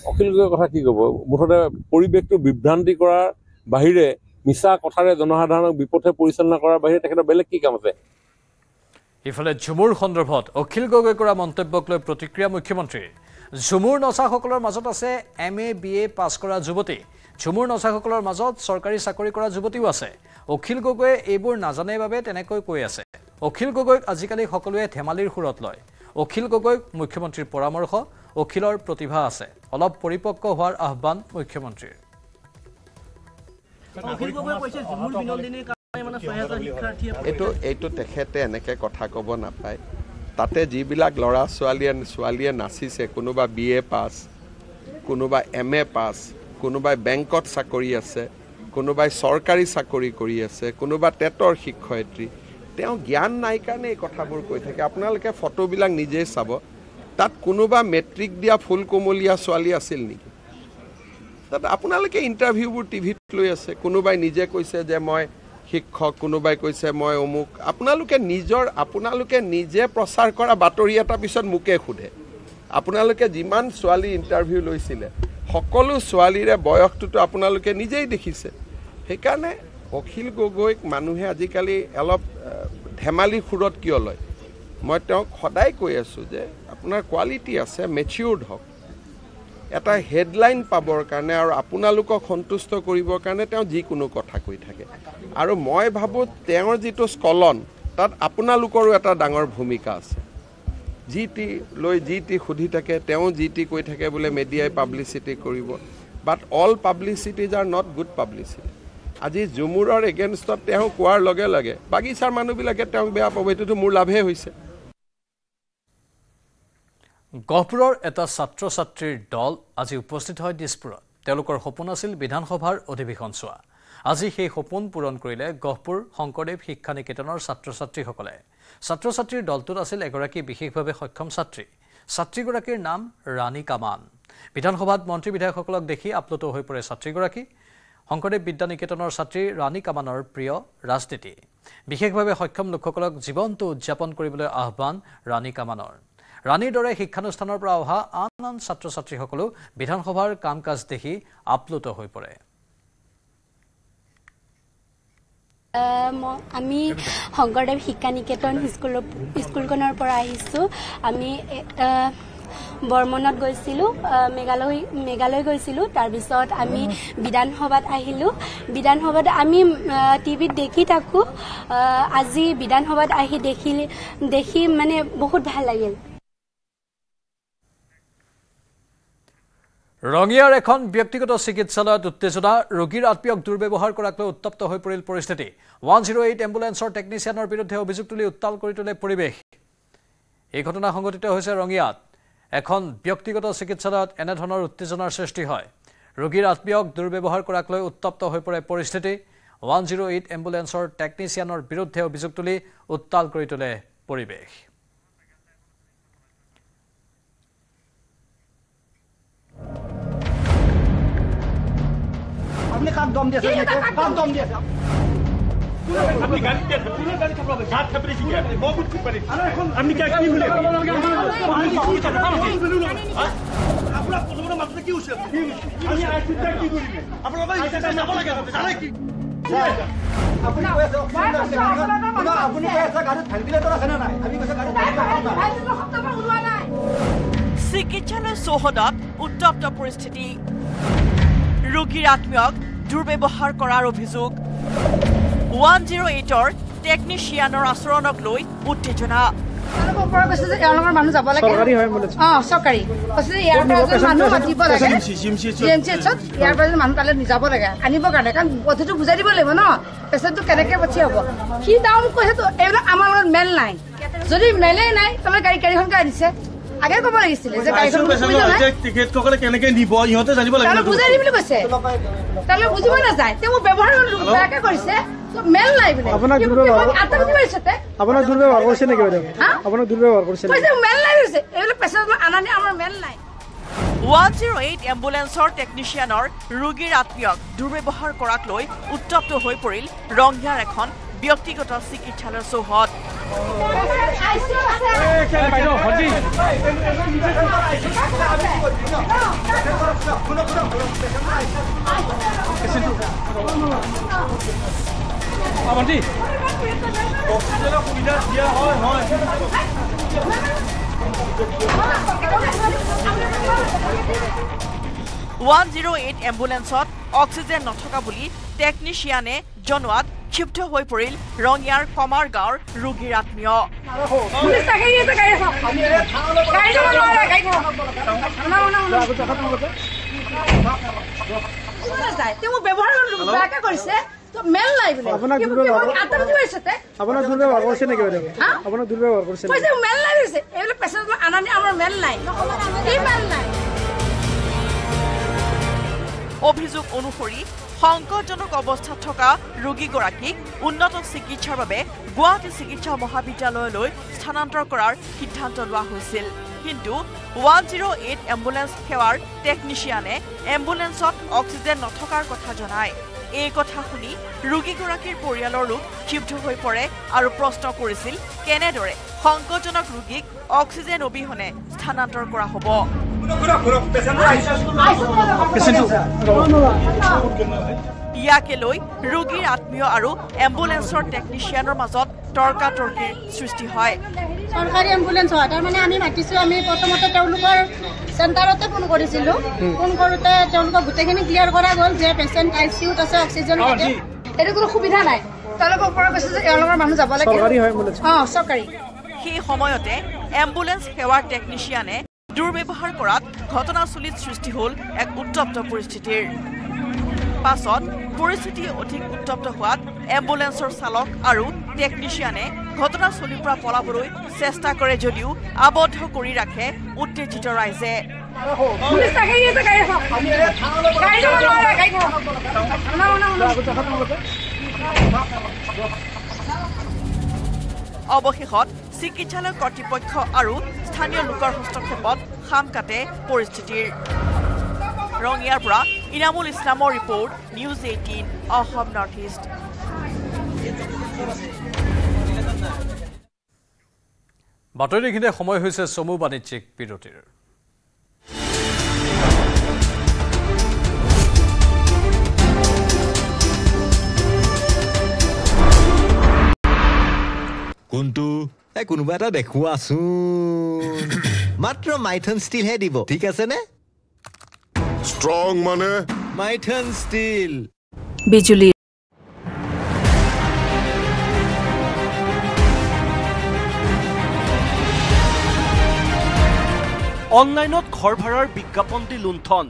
অখিল গগৈৰ কথা কি ক'ব? মুঠতে পৰিৱেশটো বিভ্ৰান্তি কৰাৰ বাহিৰে, মিছা কথাৰে জনসাধাৰণক বিপথে পৰিচালনা কৰাৰ বাহিৰে তেখেতৰ বেলেগ কি কাম আছে? ইফালে ঝুমুৰ সন্দৰ্ভত অখিল গগৈ কৰা মন্তব্যক লৈ প্ৰতিক্ৰিয়া মুখ্যমন্ত্ৰীৰ। ঝুমুৰ নচাসকলৰ মাজত আছে MA BA পাছ কৰা যুৱতী। ঝুমুৰ নচাসকলৰ মাজত চৰকাৰী চাকৰি কৰা যুৱতীও আছে। অখিল গগৈয়ে এইবোৰ নাজানে বাবে তেনেকৈ কৈ আছে। অখিল গগৈক আজিকালি সকলোৱে ধেমালিৰ সুৰত লয়। অখিল গগৈক মুখ্যমন্ত্ৰীৰ পৰামৰ্শ, অখিলৰ প্ৰতিভা আছে, অলপ পৰিপক্ক হোৱাৰ আহ্বান মুখ্যমন্ত্ৰীৰ। এইটো তেখেতে এনেকৈ কথা ক'ব নাপায়। তাতে যিবিলাক ল'ৰা ছোৱালীয়ে নাচিছে, কোনোবা BA পাছ, কোনোবা MA পাছ, কোনোবাই বেংকত চাকৰি আছে, কোনোবাই চৰকাৰী চাকৰি কৰি আছে, কোনোবা টেটৰ শিক্ষয়িত্ৰী। তেওঁ জ্ঞান নাই কাৰণে এই কথাবোৰ কৈ থাকে। আপোনালোকে ফটোবিলাক নিজেই চাব। তাত কোনোবা মেট্ৰিক দিয়া ফুল কোমলীয়া ছোৱালী আছিল নেকি? তাত আপোনালোকে ইণ্টাৰভিউবোৰ টিভিত লৈ আছে। কোনোবাই নিজে কৈছে যে মই শিক্ষক, কোনোবাই কৈছে মই অমুক। আপোনালোকে নিজে প্ৰচাৰ কৰা বাতৰি এটা পিছত মোকে সোধে। আপোনালোকে যিমান ছোৱালী ইণ্টাৰভিউ লৈছিলে, সকলো ছোৱালীৰে বয়সটোতো আপোনালোকে নিজেই দেখিছে। সেইকাৰণে অখিল গগৈক মানুহে আজিকালি অলপ ধেমালি সুৰত কিয় লয়? মই তেওঁক সদায় কৈ আছোঁ যে আপোনাৰ কোৱালিটি আছে, মেচিউৰ্ড হওক। এটা হেডলাইন পাবৰ কাৰণে আৰু আপোনালোকক সন্তুষ্ট কৰিবৰ কাৰণে তেওঁ যিকোনো কথা কৈ থাকে। আৰু মই ভাবোঁ তেওঁৰ যিটো স্খলন, তাত আপোনালোকৰো এটা ডাঙৰ ভূমিকা আছে। যি টি সুধি থাকে, তেওঁ যি টি কৈ থাকে বোলে মিডিয়াই পাব্লিচিটি কৰিব। But all publicities are not good publicity. আজি ঝুমুৰৰ এগেইনষ্টত তেওঁ কোৱাৰ লগে লগে বাগিচাৰ মানুহবিলাকে তেওঁক বেয়া পাব। এইটোতো মোৰ লাভহে হৈছে। গহপুৰৰ এটা ছাত্ৰ ছাত্ৰীৰ দল আজি উপস্থিত হয় দিছপুৰত। তেওঁলোকৰ সপোন আছিল বিধানসভাৰ অধিৱেশন চোৱা। আজি সেই সপোন পূৰণ কৰিলে গহপুৰ শংকৰদেৱ শিক্ষা নিকেতনৰ ছাত্ৰ ছাত্ৰীসকলে। ছাত্ৰ ছাত্ৰীৰ দলটোত আছিল এগৰাকী বিশেষভাৱে সক্ষম ছাত্ৰী। ছাত্ৰীগৰাকীৰ নাম ৰাণী কামান। বিধানসভাত মন্ত্ৰী বিধায়কসকলক দেখি আপ্লুত হৈ পৰে ছাত্ৰীগৰাকী। শংকৰদেৱ বিদ্যা নিকেতনৰ ছাত্ৰী ৰাণী কামানৰ প্ৰিয় ৰাজনীতি। বিশেষভাৱে সক্ষম লোকসকলক জীৱনটো উদযাপন কৰিবলৈ আহ্বান ৰাণী কামানৰ। ৰাণীৰ দৰে শিক্ষানুষ্ঠানৰ পৰা অহা আন ছাত্ৰ ছাত্ৰীসকলো বিধানসভাৰ কাম কাজ দেখি আপ্লুত হৈ পৰে। আমি শংকৰদেৱ শিক্ষা নিকেতন স্কুলখনৰ পৰা আহিছোঁ। আমি বৰ্মনত গৈছিলোঁ, মেঘালয় গৈছিলোঁ। তাৰপিছত আমি বিধানসভাত আহিলোঁ। বিধানসভাত আমি টিভিত দেখি থাকোঁ। আজি বিধানসভাত আহি দেখি মানে বহুত ভাল লাগিল। ৰঙিয়াৰ এখন ব্যক্তিগত চিকিৎসালয়ত উত্তেজনা। ৰোগীৰ আত্মীয়ক দুৰ্ব্যৱহাৰ কৰাক লৈ উত্তপ্ত হৈ পৰিল পৰিস্থিতি। 108 এম্বুলেন্সৰ টেকনিচিয়ানৰ বিৰুদ্ধে অভিযোগ তুলি উত্তাল কৰি তোলে পৰিৱেশ। এই ঘটনা সংঘটিত হৈছে ৰঙিয়াত। এখন ব্যক্তিগত চিকিৎসালয়ত এনেধৰণৰ উত্তেজনাৰ সৃষ্টি হয়। ৰোগীৰ আত্মীয়ক দুৰ্ব্যৱহাৰ কৰাক লৈ উত্তপ্ত হৈ পৰে পৰিস্থিতি। 108 এম্বুলেন্সৰ টেকনিচিয়ানৰ বিৰুদ্ধে অভিযোগ তুলি উত্তাল কৰি তোলে পৰিৱেশ। আপনি কাক দম দিয়েছেন? কাক দম দিয়েছেন? আপনি গাড়ি দিয়ে পুরো গাড়ি খাবো ঘাট খাবরে শিখে বহুত ঠিক পারে। আপনি কি কি বলে আপনারা প্রথমে মাত্র কি হইছে? আমি আইসিটা কি করি? আপনারা ভাই এটা যাব লাগে জানে কি? আপনি কইছে আপনি কইছে গাড়ি ভেন্টিলেটর আছে না নাই? আমি কইছে গাড়ি ভেন্টিলেটর শব্দ উলোৱা নাই। চিকিৎসালয় চৌহদত উত্তপ্ত পৰিস্থিতি। ৰোগীৰ আত্মীয়ক দুৰ্ব্যৱহাৰ কৰাৰ অভিযোগ। 108ৰ টেকনিচিয়ানৰ আচৰণক লৈ উত্তেজনা। মানুহ যাব লাগে চৰকাৰী মানুহ মাতিব লাগে ইয়াৰ পৰা মানুহ তালৈ নিজাব লাগে আনিবৰ কাৰণে, কাৰণ পদ্ধতিটো বুজাই দিব লাগিব ন। পেচেণ্টটো কেনেকে পঠিয়াব সি দাম কৈছে। এইবিলাক আমাৰ লগত মেল নাই। যদি মেলে নাই তাহলে গাড়ীখনকে আনিছে আগে ক'ব লাগিছিলে যে গাড়ীখন টিকেটসকলে কেনেকে নিব ইহঁতে জানিব লাগিব বুজাই দিম বুলি কৈছে তাহলে বুজিব নাযায় তেওঁ ব্যৱহাৰ বেয়াকে কৰিছে মেল নাই বোলে আপোনাক দুৰ্ব্যৱহাৰ কৰিছে নেকি আপোনাক দুৰ্ব্যৱহাৰ কৰিছে মেল নাই কৈছে এইবিলাক পেচেঞ্জাৰ আনানি আমাৰ মেল নাই 108 এম্বুলেন্সৰ টেকনিচিয়ানৰ ৰোগীৰ আত্মীয়ক দুৰ্ব্যৱহাৰ কৰাক লৈ উত্তপ্ত হৈ পৰিল ৰঙিয়াৰ এখন ব্যক্তিগত চিকিৎসালয়ৰ চৌহদ এম্বুলেন্সত অক্সিজেন নথকা বুলি টেকনিচিয়ানে জনোৱাত ক্ষিপ্ত হৈ পৰিল ৰঙিয়াৰ কমাৰ গাঁৱৰ ৰোগীৰ আত্মীয় মেল নাই বোলে আপোনাক দুৰ্ব্যৱহাৰ কৰিছে নেকি আপোনাক দুৰ্ব্যৱহাৰ কৰিছে মেল নাই কৈছে এইবিলাক পেচেঞ্জাৰ আনানি আমাৰ মেল নাই মেল নাই অভিযোগ অনুসৰি সংকটজনক অৱস্থাত থকা ৰোগীগৰাকীক উন্নত চিকিৎসাৰ বাবে গুৱাহাটী চিকিৎসা মহাবিদ্যালয়লৈ স্থানান্তৰ কৰাৰ সিদ্ধান্ত লোৱা হৈছিল কিন্তু 108 এম্বুলেন্স সেৱাৰ টেকনিচিয়ানে এম্বুলেন্সত অক্সিজেন নথকাৰ কথা জনায় এই কথা শুনি ৰোগীগৰাকীৰ পৰিয়ালৰ লোক ক্ষিপ্ত হৈ পৰে আৰু প্ৰশ্ন কৰিছিল কেনেদৰে সংকটজনক ৰোগীক অক্সিজেন অবিহনে স্থানান্তৰ কৰা হ'ব ইয়াকে লৈ ৰোগীৰ আত্মীয় আৰু এম্বুলেন্সৰ টেকনিচিয়ানৰ মাজত তৰ্কাতৰ্কিৰ সৃষ্টি হয় চৰকাৰী এম্বুলেন্স হয় তাৰমানে আমি মাতিছোঁ আমি প্ৰথমতে তেওঁলোকৰ চেণ্টাৰতে ফোন কৰিছিলোঁ ফোন কৰোঁতে তেওঁলোকক গোটেইখিনি ক্লিয়াৰ কৰা গ'ল যে পেচেণ্ট ICUত আছে অক্সিজেন লাগে এইটো কোনো সুবিধা নাই তেওঁলোকৰ পৰা কৈছে যে এওঁলোকৰ মানুহ যাব লাগে চৰকাৰী সেই সময়তে এম্বুলেন্স সেৱাৰ টেকনিচিয়ানে দুৰ্ব্যৱহাৰ কৰাত ঘটনাস্থলীত সৃষ্টি হ'ল এক উত্তপ্ত পৰিস্থিতিৰ পাছত পৰিস্থিতি অধিক উত্তপ্ত হোৱাত এম্বুলেন্সৰ চালক আৰু টেকনিচিয়ানে ঘটনাস্থলীৰ পৰা পলাবলৈ চেষ্টা কৰে যদিও আবদ্ধ কৰি ৰাখে উত্তেজিত ৰাইজে অৱশেষত চিকিৎসালয় কৰ্তৃপক্ষ আৰু স্থানীয় লোকৰ হস্তক্ষেপত খাম কাটে পৰিস্থিতিৰ ৰঙিয়াৰ পৰা ইনামুল ইছলামৰ report news 18 Assam north east বাতৰিখিনিতে সময় হৈছে চমু বাণিজ্যিক বিৰতিৰ কোনটো কোনোবা এটা দেখুৱাচোন মাত্ৰ মাইথন ষ্টিলহে দিব ঠিক আছে নে ষ্ট্ৰং মানে মাইথন ষ্টিল বিজুলী অনলাইনত ঘৰ ভাড়াৰ বিজ্ঞাপন দি লুণ্ঠন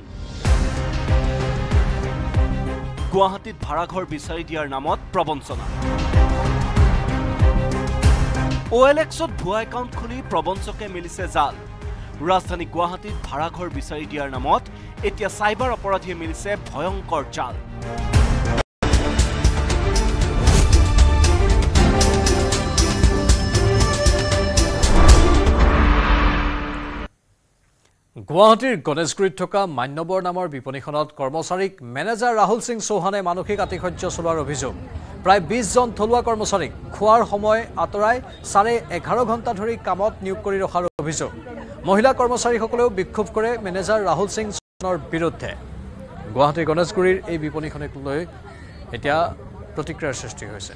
গুৱাহাটীত ভাড়াঘৰ বিচাৰি দিয়াৰ নামত প্ৰবঞ্চনা OLXত ভুৱা একাউণ্ট খুলি প্ৰবঞ্চকে মিলিছে জাল ৰাজধানী গুৱাহাটীত ভাড়াঘৰ বিচাৰি দিয়াৰ নামত এতিয়া চাইবাৰ অপৰাধীয়ে মিলিছে ভয়ংকৰ জাল গুৱাহাটীৰ গণেশগুৰিত থকা মান্যবৰ নামৰ বিপণীখনত কৰ্মচাৰীক মেনেজাৰ ৰাহুল সিং চৌহানে মানসিক আতিশয্য চলোৱাৰ অভিযোগ প্ৰায় 20 জন থলুৱা কৰ্মচাৰীক খোৱাৰ সময় আঁতৰাই 11.5 ঘণ্টা ধৰি কামত নিয়োগ কৰি ৰখাৰ অভিযোগ মহিলা কৰ্মচাৰীসকলেও বিক্ষোভ কৰে মেনেজাৰ ৰাহুল সিং চৌহানৰ বিৰুদ্ধে গুৱাহাটীৰ গণেশগুৰিৰ এই বিপণীখনক লৈ এতিয়া প্ৰতিক্ৰিয়াৰ সৃষ্টি হৈছে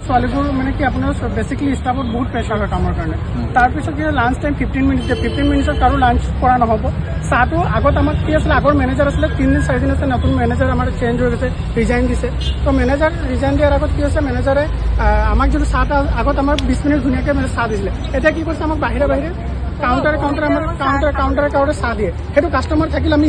ছোৱালীবোৰ মানে কি আপোনাৰ বেচিকলি ষ্টাফত বহুত প্ৰেছাৰ হয় কামৰ কাৰণে তাৰপিছত কি লাঞ্চ টাইম 15 মিনিট 15 মিনিটত কাৰো লাঞ্চ কৰা নহ'ব চাহটো আগত আমাক কি আছিলে আগৰ মেনেজাৰ আছিলে 3 দিন 4 দিন আছে নতুন মেনেজাৰ আমাৰ চেঞ্জ হৈ গৈছে ৰিজাইন দিছে তো মেনেজাৰ ৰিজাইন দিয়াৰ আগত কি হৈছে মেনেজাৰে আমাক যদি চাহটা আগত আমাক 20 মিনিট ধুনীয়াকৈ মানে চাহ দিছিলে এতিয়া কি কৰিছে আমাক বাহিৰে বাহিৰে কাউণ্টাৰে চাহ দিয়ে সেইটো কাষ্টমাৰ থাকিলে আমি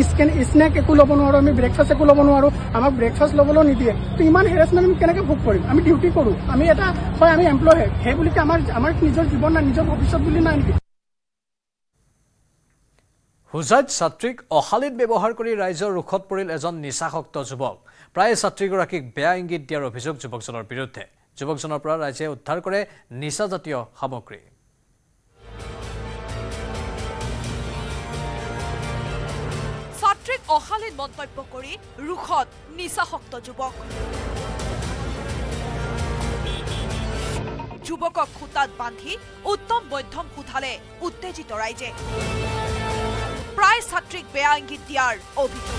স্নেক একো ল'ব নোৱাৰোঁ আমি ব্ৰেকফাষ্ট একো ল'ব নোৱাৰোঁ আমাক ব্ৰেকফাষ্ট ল'বলৈও নিদিয়ে তো ইমান হেৰাচমেণ্ট আমি কেনেকৈ ভোগ কৰিম আমি ডিউটি কৰোঁ আমি এটা হয় আমি এমপ্লয় সেই বুলি আমাৰ নিজৰ জীৱন নাই নিজৰ ভৱিষ্যত বুলি নাই নেকি হুজাইত ছাত্ৰীক অশালীন ব্যৱহাৰ কৰি ৰাইজৰ ৰোষত পৰিল এজন নিচাসক্ত যুৱক প্ৰায় ছাত্ৰীগৰাকীক বেয়া ইংগিত দিয়াৰ অভিযোগ যুৱকজনৰ বিৰুদ্ধে যুৱকজনৰ পৰা ৰাইজে উদ্ধাৰ কৰে নিচাজাতীয় সামগ্ৰী ছাত্ৰীক অশালীন মন্তব্য কৰি ৰোষত নিচাসক্ত যুৱক যুৱকক খুঁটাত বান্ধি উত্তম মধ্যম সোধালে উত্তেজিত ৰাইজে প্ৰায় ছাত্ৰীক বেয়া ইংগিত দিয়াৰ অভিযোগ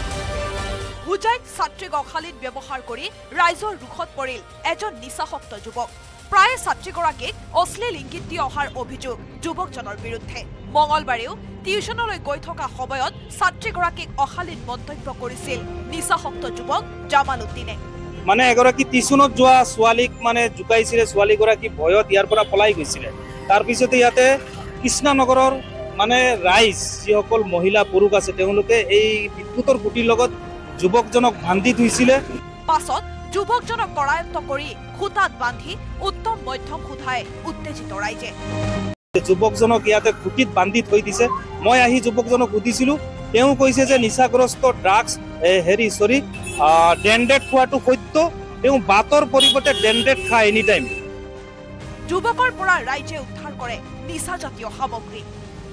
হুজাইত ছাত্ৰীক অশালীন ব্যৱহাৰ কৰি ৰাইজৰ ৰোষত পৰিল এজন নিচাসক্ত যুৱক প্ৰায় ছাত্ৰীগৰাকীক অশ্লীল ইংগিত দি অহাৰ অভিযোগ যুৱকজনৰ বিৰুদ্ধে মঙলবাৰেও টিউচনলৈ গৈ থকা সময়ত ছাত্ৰীগৰাকীক অশালীন মন্তব্য কৰিছিল নিচাসক্ত যুৱক জামাল উদ্দিনে মানে এগৰাকী টিউচনত যোৱা ছোৱালীক মানে জুকাইছিলে ছোৱালীগৰাকী ভয়ত ইয়াৰ পৰা পলাই গৈছিলে তাৰপিছতে ইয়াতে কৃষ্ণনগৰৰ মানে ৰাইজ যিসকল মহিলা পুৰুষ আছে তেওঁলোকে এই বিদ্যুতৰ খুঁটিৰ লগত যুৱকজনক বান্ধি থৈছিলে পাছত যুৱকজনক কৰায়ত্ব কৰি খুঁটাত বান্ধি উত্তম মধ্যম সোধাই উত্তেজিত ৰাইজে যুৱকজনক ইয়াতে খুঁটিত বান্ধি থৈ দিছে মই আহি যুৱকজনক সুধিছিলো তেওঁ কৈছে যে নিচাগ্ৰস্ত ড্ৰাগছ ডেণ্ডেড খোৱাটো সত্য তেওঁ বাতৰ পৰিৱৰ্তে ডেণ্ডেড খায় এনি টাইম যুৱকৰ পৰা ৰাইজে উদ্ধাৰ কৰে নিচাজাতীয় সামগ্ৰী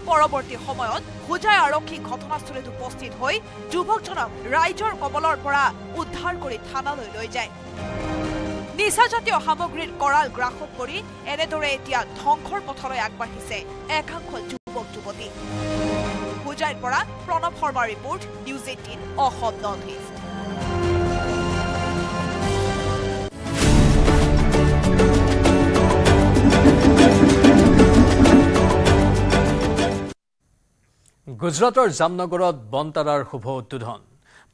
পৰৱৰ্তী সময়ত হুজাই আৰক্ষী ঘটনাস্থলীত উপস্থিত হৈ যুৱকজনক ৰাইজৰ কবলৰ পৰা উদ্ধাৰ কৰি থানালৈ লৈ যায় নিচাজাতীয় সামগ্ৰীৰ কৰাল গ্ৰাসত পৰি এনেদৰে এতিয়া ধ্বংসৰ পথলৈ আগবাঢ়িছে একাংশ যুৱক যুৱতী হুজাইৰ পৰা প্ৰণৱ শৰ্মাৰ report news 18 Assam north east গুজৰাটৰ জামনগৰত বনতাৰাৰ শুভ উদ্বোধন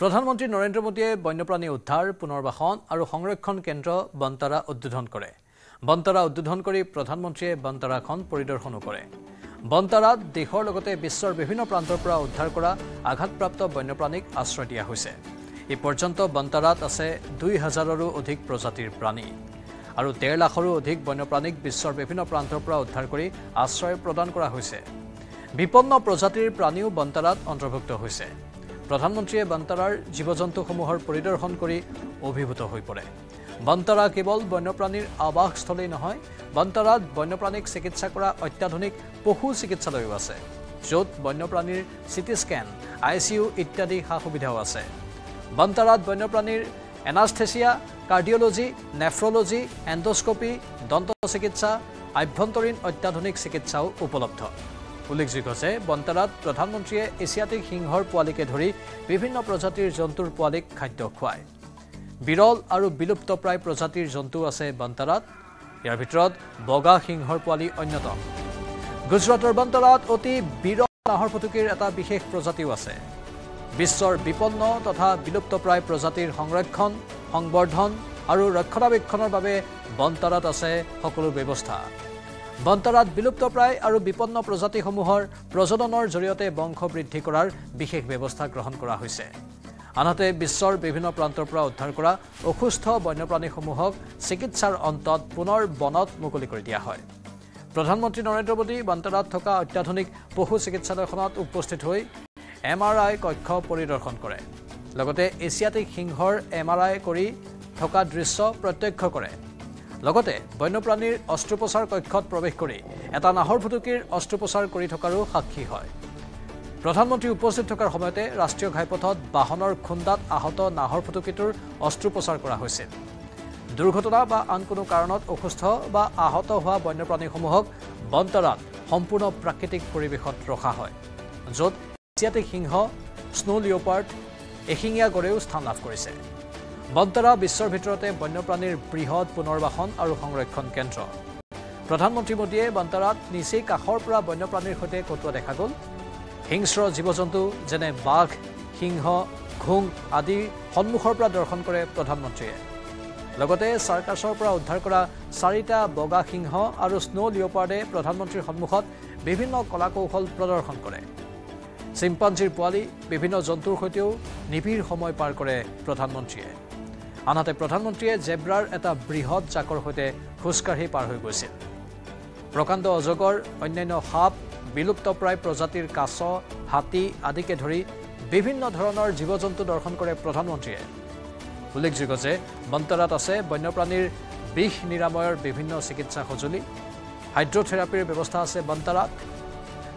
প্ৰধানমন্ত্ৰী নৰেন্দ্ৰ মোদীয়ে বন্যপ্ৰাণী উদ্ধাৰ পুনৰ্বাসন আৰু সংৰক্ষণ কেন্দ্ৰ বনতাৰা উদ্বোধন কৰে বনতাৰা উদ্বোধন কৰি প্ৰধানমন্ত্ৰীয়ে বনতাৰাখন পৰিদৰ্শনো কৰে বনতাৰাত দেশৰ লগতে বিশ্বৰ বিভিন্ন প্ৰান্তৰ পৰা উদ্ধাৰ কৰা আঘাতপ্ৰাপ্ত বন্যপ্ৰাণীক আশ্ৰয় দিয়া হৈছে এই পৰ্যন্ত বনতাৰাত আছে 2000ৰো অধিক প্ৰজাতিৰ প্ৰাণী আৰু 1.5 লাখৰো অধিক বন্যপ্ৰাণীক বিশ্বৰ বিভিন্ন প্ৰান্তৰ পৰা উদ্ধাৰ কৰি আশ্ৰয় প্ৰদান কৰা হৈছে বিপন্ন প্ৰজাতিৰ প্ৰাণীও বনতাৰাত অন্তৰ্ভুক্ত হৈছে প্ৰধানমন্ত্ৰীয়ে বনতাৰাৰ জীৱ-জন্তুসমূহৰ পৰিদৰ্শন কৰি অভিভূত হৈ পৰে বনতাৰা কেৱল বন্যপ্ৰাণীৰ আৱাসস্থলী নহয় বনতাৰাত বন্যপ্ৰাণীক চিকিৎসা কৰা অত্যাধুনিক পশু চিকিৎসালয়ো আছে য'ত বন্যপ্ৰাণীৰ চিটি স্কেন ICU ইত্যাদি সা-সুবিধাও আছে বনতাৰাত বন্যপ্ৰাণীৰ এনাস্থেচিয়া কাৰ্ডিঅলজি নেফ্ৰলজি এণ্ডোস্কপি দন্ত চিকিৎসা আভ্যন্তৰীণ অত্যাধুনিক চিকিৎসাও উপলব্ধ উল্লেখযোগ্য যে বনতাৰাত প্ৰধানমন্ত্ৰীয়ে এছিয়াটিক সিংহৰ পোৱালিকে ধৰি বিভিন্ন প্ৰজাতিৰ জন্তুৰ পোৱালিক খাদ্য খুৱায় বিৰল আৰু বিলুপ্তপ্ৰায় প্ৰজাতিৰ জন্তু আছে বনতাৰাত ইয়াৰ ভিতৰত বগা সিংহৰ পোৱালি অন্যতম গুজৰাটৰ বনতাৰাত অতি বিৰল নাহৰ ফুটুকীৰ এটা বিশেষ প্ৰজাতিও আছে বিশ্বৰ বিপন্ন তথা বিলুপ্তপ্ৰায় প্ৰজাতিৰ সংৰক্ষণ সংবৰ্ধন আৰু ৰক্ষণাবেক্ষণৰ বাবে বনতাৰাত আছে সকলো ব্যৱস্থা বনতাৰাত বিলুপ্তপ্ৰায় আৰু বিপন্ন প্ৰজাতিসমূহৰ প্ৰজননৰ জৰিয়তে বংশ বৃদ্ধি কৰাৰ বিশেষ ব্যৱস্থা গ্ৰহণ কৰা হৈছে আনহাতে বিশ্বৰ বিভিন্ন প্ৰান্তৰ পৰা উদ্ধাৰ কৰা অসুস্থ বন্যপ্ৰাণীসমূহক চিকিৎসাৰ অন্তত পুনৰ বনত মুকলি কৰি দিয়া হয় প্ৰধানমন্ত্ৰী নৰেন্দ্ৰ মোদী বনতাৰাত থকা অত্যাধুনিক পশু চিকিৎসালয়খনত উপস্থিত হৈ MRI কক্ষ পৰিদৰ্শন কৰে লগতে এছিয়াটিক সিংহৰ MRI কৰি থকা দৃশ্য প্ৰত্যক্ষ কৰে লগতে বন্যপ্ৰাণীৰ অস্ত্ৰোপচাৰ কক্ষত প্ৰৱেশ কৰি এটা নাহৰ ফুটুকীৰ অস্ত্ৰোপচাৰ কৰি থকাৰো সাক্ষী হয় প্ৰধানমন্ত্ৰী উপস্থিত থকাৰ সময়তে ৰাষ্ট্ৰীয় ঘাইপথত বাহনৰ খুন্দাত আহত নাহৰ ফুটুকীটোৰ অস্ত্ৰোপচাৰ কৰা হৈছিল দুৰ্ঘটনা বা আন কোনো কাৰণত অসুস্থ বা আহত হোৱা বন্যপ্ৰাণীসমূহক বনতাৰাত সম্পূৰ্ণ প্ৰাকৃতিক পৰিৱেশত ৰখা হয় য'ত এছিয়াটিক সিংহ স্নো লিওপাৰ্ড এশিঙীয়া গড়েও স্থান লাভ কৰিছে বনতাৰা বিশ্বৰ ভিতৰতে বন্যপ্ৰাণীৰ বৃহৎ পুনৰ্বাসন আৰু সংৰক্ষণ কেন্দ্ৰ প্ৰধানমন্ত্ৰী মোদীয়ে বনতাৰাত নিচেই কাষৰ পৰা বন্যপ্ৰাণীৰ সৈতে কটোৱা দেখা গ'ল হিংস্ৰ জীৱ-জন্তু যেনে বাঘ সিংহ ঘোং আদি সন্মুখৰ পৰা দৰ্শন কৰে প্ৰধানমন্ত্ৰীয়ে লগতে চাৰ্কাছৰ পৰা উদ্ধাৰ কৰা 4টা বগা সিংহ আৰু স্নো লিওপাৰ্ডে প্ৰধানমন্ত্ৰীৰ সন্মুখত বিভিন্ন কলা কৌশল প্ৰদৰ্শন কৰে চিম্পাঞ্জিৰ পোৱালি বিভিন্ন জন্তুৰ সৈতেও নিবিড় সময় পাৰ কৰে প্ৰধানমন্ত্ৰীয়ে আনহাতে প্ৰধানমন্ত্ৰীয়ে জেব্ৰাৰ এটা বৃহৎ জাকৰ সৈতে খোজকাঢ়ি পাৰ হৈ গৈছিল প্ৰকাণ্ড অজগৰ অন্যান্য সাপ বিলুপ্তপ্ৰায় প্ৰজাতিৰ কাছ হাতী আদিকে ধৰি বিভিন্ন ধৰণৰ জীৱ-জন্তু দৰ্শন কৰে প্ৰধানমন্ত্ৰীয়ে উল্লেখযোগ্য যে বন্তৰাত আছে বন্যপ্ৰাণীৰ বিষ নিৰাময়ৰ বিভিন্ন চিকিৎসা সঁজুলি হাইড্ৰথেৰাপিৰ ব্যৱস্থা আছে বন্তৰাত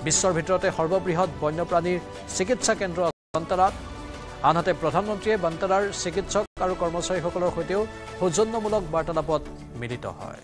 বিশ্বৰ ভিতৰতে সৰ্ববৃহৎ বন্যপ্ৰাণীৰ চিকিৎসা কেন্দ্ৰ বন্তৰাত আনহাতে প্ৰধানমন্ত্ৰীয়ে বন্তৰাৰ চিকিৎসক আৰু কৰ্মচাৰীসকলৰ সৈতেও সৌজন্যমূলক বাৰ্তালাপত মিলিত হয়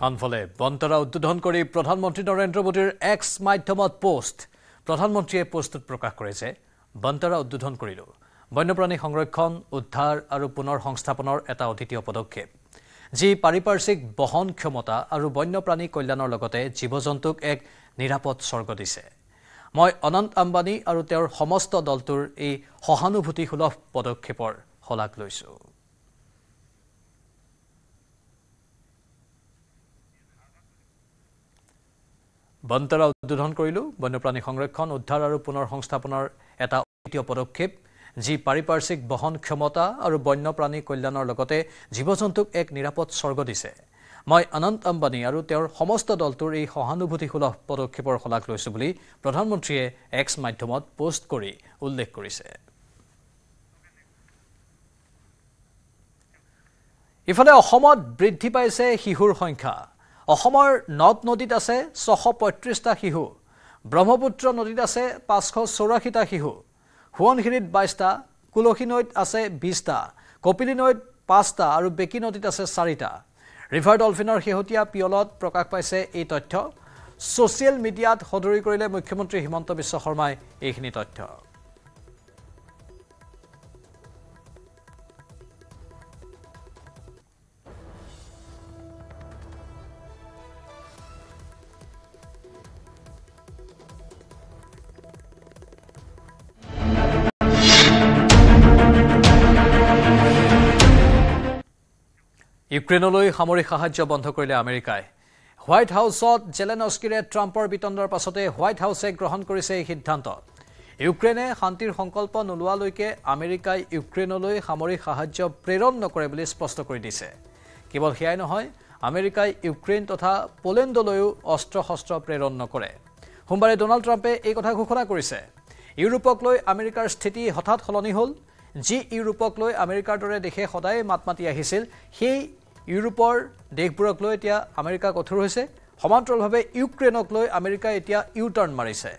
আনফালে বন্তৰা উদ্বোধন কৰি প্ৰধানমন্ত্ৰী নৰেন্দ্ৰ মোদীৰ এক্স মাধ্যমত পোষ্ট প্ৰধানমন্ত্ৰীয়ে পোষ্টত প্ৰকাশ কৰিছে বন্তৰা উদ্বোধন কৰিলো বন্যপ্ৰাণী সংৰক্ষণ উদ্ধাৰ আৰু পুনৰ সংস্থাপনৰ এটা অদ্বিতীয় পদক্ষেপ যি পাৰিপাৰ্শ্বিক বহন ক্ষমতা আৰু বন্যপ্ৰাণী কল্যাণৰ লগতে জীৱ-জন্তুক এক নিৰাপদ স্বৰ্গ দিছে মই অনন্ত আম্বানী আৰু তেওঁৰ সমস্ত দলটোৰ এই সহানুভূতিসুলভ পদক্ষেপৰ শলাগ লৈছো বন্তৰা উদ্বোধন কৰিলো বন্যপ্ৰাণী সংৰক্ষণ উদ্ধাৰ আৰু পুনৰ সংস্থাপনৰ এটা অদ্বিতীয় পদক্ষেপ যি পাৰিপাৰ্শ্বিক বহন ক্ষমতা আৰু বন্যপ্ৰাণী কল্যাণৰ লগতে জীৱ-জন্তুক এক নিৰাপদ স্বৰ্গ দিছে মই অনন্ত আম্বানী আৰু তেওঁৰ সমস্ত দলটোৰ এই সহানুভূতিসুলভ পদক্ষেপৰ শলাগ লৈছো বুলি প্ৰধানমন্ত্ৰীয়ে এক্স মাধ্যমত পোষ্ট কৰি উল্লেখ কৰিছে ইফালে অসমত বৃদ্ধি পাইছে শিশুৰ সংখ্যা অসমৰ নদ-নদীত আছে 635টা শিশু ব্ৰহ্মপুত্ৰ নদীত আছে 584টা শিশু হুৱনখিৰিত 22টা কুলসী নৈত আছে 20টা কপিলী নৈত 5টা আৰু বেকি নদীত আছে 4টা ৰিভাৰ ডলফিনৰ শেহতীয়া পিয়লত প্ৰকাশ পাইছে এই তথ্য ছ'চিয়েল মিডিয়াত সদৰি কৰিলে মুখ্যমন্ত্ৰী হিমন্ত বিশ্ব শৰ্মাই এইখিনি তথ্য ইউক্ৰেইনলৈ সামৰিক সাহায্য বন্ধ কৰিলে আমেৰিকাই হোৱাইট হাউচত জেলেনস্কিৰে ট্ৰাম্পৰ বিতণ্ডৰ পাছতে হোৱাইট হাউচে গ্ৰহণ কৰিছে এই সিদ্ধান্ত ইউক্ৰেইনে শান্তিৰ সংকল্প নোলোৱালৈকে আমেৰিকাই ইউক্ৰেইনলৈ সামৰিক সাহায্য প্ৰেৰণ নকৰে বুলি স্পষ্ট কৰি দিছে কেৱল সেয়াই নহয় আমেৰিকাই ইউক্ৰেইন তথা পোলেণ্ডলৈও অস্ত্ৰ-শস্ত্ৰ প্ৰেৰণ নকৰে সোমবাৰে ডোনাল্ড ট্ৰাম্পে এই কথা ঘোষণা কৰিছে ইউৰোপক লৈ আমেৰিকাৰ স্থিতি হঠাৎ সলনি হ'ল যি ইউৰোপক লৈ আমেৰিকাৰ দৰে দেশে সদায় মাত মাতি আহিছিল সেই ইউৰোপৰ দেশবোৰক লৈ এতিয়া আমেৰিকা কঠোৰ হৈছে সমান্তৰালভাৱে ইউক্ৰেইনক লৈ আমেৰিকাই এতিয়া ইউটাৰ্ণ মাৰিছে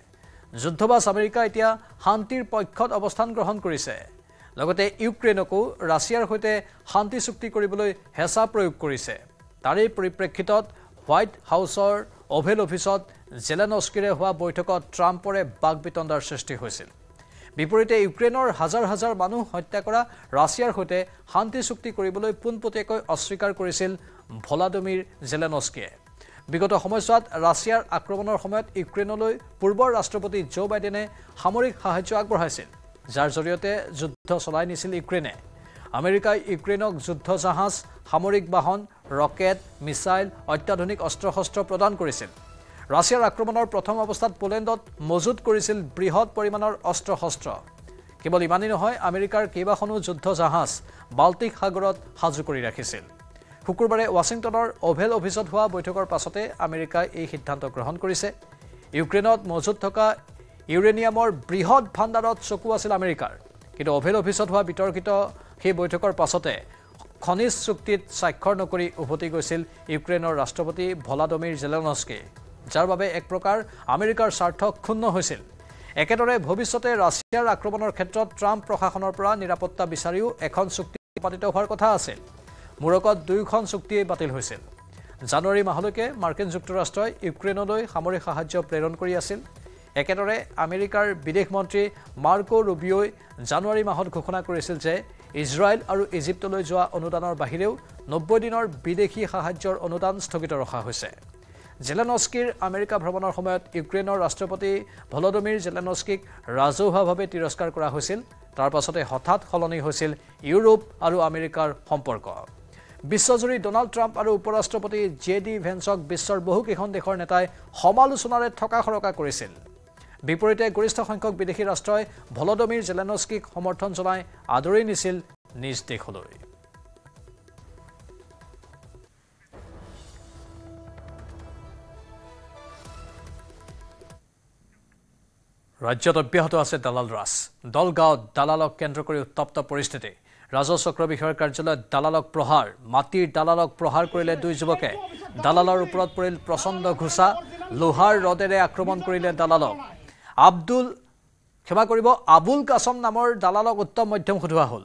যুদ্ধবাজ আমেৰিকা এতিয়া শান্তিৰ পক্ষত অৱস্থান গ্ৰহণ কৰিছে লগতে ইউক্ৰেইনকো ৰাছিয়াৰ সৈতে শান্তি চুক্তি কৰিবলৈ হেঁচা প্ৰয়োগ কৰিছে তাৰে পৰিপ্ৰেক্ষিতত হোৱাইট হাউচৰ অভেল অফিচত জেলেনস্কিৰে হোৱা বৈঠকত ট্ৰাম্পৰে বাকবিতণ্ডাৰ সৃষ্টি হৈছিল বিপৰীতে ইউক্ৰেইনৰ হাজাৰ হাজাৰ মানুহ হত্যা কৰা ৰাছিয়াৰ সৈতে শান্তি চুক্তি কৰিবলৈ পোনপটীয়াকৈ অস্বীকাৰ কৰিছিল ভলাদিমিৰ জেলেনস্কিয়ে বিগত সময়ছোৱাত ৰাছিয়াৰ আক্ৰমণৰ সময়ত ইউক্ৰেইনলৈ পূৰ্বৰ ৰাষ্ট্ৰপতি জো বাইডেনে সামৰিক সাহায্য আগবঢ়াইছিল যাৰ জৰিয়তে যুদ্ধ চলাই নিছিল ইউক্ৰেইনে আমেৰিকাই ইউক্ৰেইনক যুদ্ধ জাহাজ সামৰিক বাহন ৰকেট মিছাইল অত্যাধুনিক অস্ত্ৰ-শস্ত্ৰ প্ৰদান কৰিছিল ৰাছিয়াৰ আক্ৰমণৰ প্ৰথম অৱস্থাত পোলেণ্ডত মজুত কৰিছিল বৃহৎ পৰিমাণৰ অস্ত্ৰ-শস্ত্ৰ কেৱল ইমানেই নহয় আমেৰিকাৰ কেইবাখনো যুদ্ধ জাহাজ বাল্টিক সাগৰত সাজু কৰি ৰাখিছিল শুকুৰবাৰে ৱাশ্বিংটনৰ অভেল অফিচত হোৱা বৈঠকৰ পাছতে আমেৰিকাই এই সিদ্ধান্ত গ্ৰহণ কৰিছে ইউক্ৰেইনত মজুত থকা ইউৰেনিয়ামৰ বৃহৎ ভাণ্ডাৰত চকু আছিল আমেৰিকাৰ কিন্তু অভেল অফিচত হোৱা বিতৰ্কিত সেই বৈঠকৰ পাছতে খনিজ চুক্তিত স্বাক্ষৰ নকৰি উভতি গৈছিল ইউক্ৰেইনৰ ৰাষ্ট্ৰপতি ভলাদিমিৰ জেলেনস্কি যাৰ বাবে এক প্ৰকাৰ আমেৰিকাৰ স্বাৰ্থ ক্ষুণ্ণ হৈছিল একেদৰে ভৱিষ্যতে ৰাছিয়াৰ আক্ৰমণৰ ক্ষেত্ৰত ট্ৰাম্প প্ৰশাসনৰ পৰা নিৰাপত্তা বিচাৰিও এখন চুক্তি পাতিত হোৱাৰ কথা আছিল মুৰকত দুয়োখন চুক্তিয়ে বাতিল হৈছিল জানুৱাৰী মাহলৈকে মাৰ্কিন যুক্তৰাষ্ট্ৰই ইউক্ৰেইনলৈ সামৰিক সাহায্য প্ৰেৰণ কৰি আছিল একেদৰে আমেৰিকাৰ বিদেশ মন্ত্ৰী মাৰ্কো ৰুবিঅই জানুৱাৰী মাহত ঘোষণা কৰিছিল যে ইজৰাইল আৰু ইজিপ্তলৈ যোৱা অনুদানৰ বাহিৰেও 90 দিনৰ বিদেশী সাহায্যৰ অনুদান স্থগিত ৰখা হৈছে জেলেনস্কিৰ আমেৰিকা ভ্ৰমণৰ সময়ত ইউক্ৰেইনৰ ৰাষ্ট্ৰপতি ভলাদিমিৰ জেলেনস্কিক ৰাজহুৱাভাৱে তিৰস্কাৰ কৰা হৈছিল তাৰ পাছতে হঠাৎ সলনি হৈছিল ইউৰোপ আৰু আমেৰিকাৰ সম্পৰ্ক বিশ্বজুৰি ডোনাল্ড ট্ৰাম্প আৰু উপৰাষ্ট্ৰপতি জে.ডি. ভেন্সক বিশ্বৰ বহুকেইখন দেশৰ নেতাই সমালোচনাৰে ঠকা-খৰকা কৰিছিল বিপৰীতে গৰিষ্ঠ সংখ্যক বিদেশী ৰাষ্ট্ৰই ভলাদিমিৰ জেলেনস্কিক সমৰ্থন জনাই আদৰি নিছিল নিজ দেশলৈ ৰাজ্যত অব্যাহত আছে দালাল ৰাজ দলগাঁৱত দালালক কেন্দ্ৰ কৰি উত্তপ্ত পৰিস্থিতি ৰাজহ চক্ৰ বিষয়াৰ কাৰ্যালয়ত দালালক প্ৰহাৰ মাটিৰ দালালক প্ৰহাৰ কৰিলে দুই যুৱকে দালালৰ ওপৰত পৰিল প্ৰচণ্ড ঘোচা লোহাৰ ৰডেৰে আক্ৰমণ কৰিলে দালালক আবুল কাছম নামৰ দালালক উত্তম মধ্যম সোধোৱা হ'ল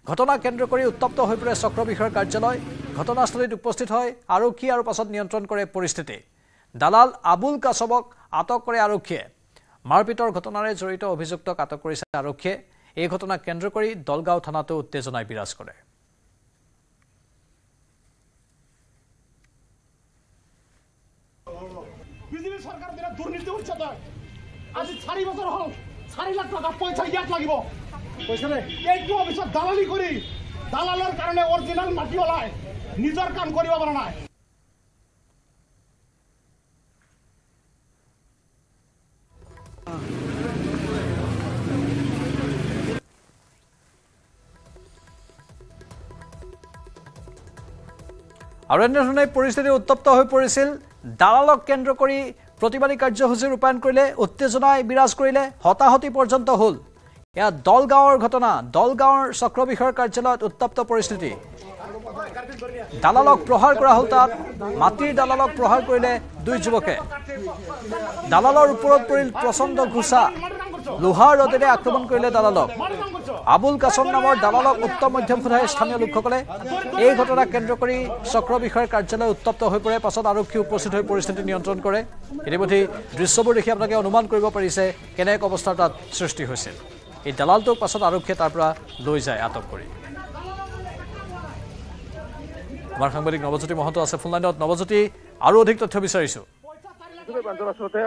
ঘটনা কেন্দ্ৰ কৰি উত্তপ্ত হৈ পৰে চক্ৰ বিষয়াৰ কাৰ্যালয় ঘটনাস্থলীত উপস্থিত হয় আৰক্ষী আৰু পাছত নিয়ন্ত্ৰণ কৰে পৰিস্থিতি দালাল আবুল কাছমক আটক কৰে আৰক্ষীয়ে মাৰপিটৰ ঘটনাৰে জড়িত অভিযুক্তক আটক কৰিছে আৰক্ষীয়ে এই ঘটনা কেন্দ্ৰ কৰি দলগাঁও থানাতো উত্তেজনাই বিৰাজ কৰে বিজেপি সরকার বিরাট দুর্নীতি হচ্ছে তো আজ 4 বছর হল 4 লাখ টাকা পয়সা ইয়াত লাগিব পয়সা রে এইটো অফিসত দালালি করি দালালের কারণে অরিজিনাল মাটি ওলায় নিজের কাম করিবা পারা নাই আৰু এনেধৰণে পৰিস্থিতি উত্তপ্ত হৈ পৰিছিল দালালক কেন্দ্ৰ কৰি প্ৰতিবাদী কাৰ্যসূচী ৰূপায়ণ কৰিলে উত্তেজনাই বিৰাজ কৰিলে হতাহতি পৰ্যন্ত হ'ল এয়া দলগাঁৱৰ ঘটনা দলগাঁৱৰ চক্ৰ বিষয়াৰ কাৰ্যালয়ত উত্তপ্ত পৰিস্থিতি দালালক প্ৰহাৰ কৰা হ'ল তাত মাটিৰ দালালক প্ৰহাৰ কৰিলে দুই যুৱকে দালালৰ ওপৰত পৰিল প্ৰচণ্ড ঘোচা লোহাৰ ৰডেৰে আক্ৰমণ কৰিলে দালালক আবুল কাছম নামৰ দালালক উত্তম মধ্যম সোধাই স্থানীয় লোকসকলে এই ঘটনা কেন্দ্ৰ কৰি চক্ৰ বিষয়াৰ কাৰ্যালয় উত্তপ্ত হৈ পৰে পাছত আৰক্ষী উপস্থিত হৈ পৰিস্থিতি নিয়ন্ত্ৰণ কৰে ইতিমধ্যে দৃশ্যবোৰ দেখি আপোনালোকে অনুমান কৰিব পাৰিছে কেনে এক অৱস্থাৰ তাত সৃষ্টি হৈছিল এই দালালটোক পাছত আৰক্ষীয়ে তাৰ পৰা লৈ যায় আটক কৰি আমাৰ সাংবাদিক নৱজ্যোতি মহন্ত আছে ফোনলাইনত নৱজ্যোতি আৰু অধিক তথ্য বিচাৰিছোঁ আচলতে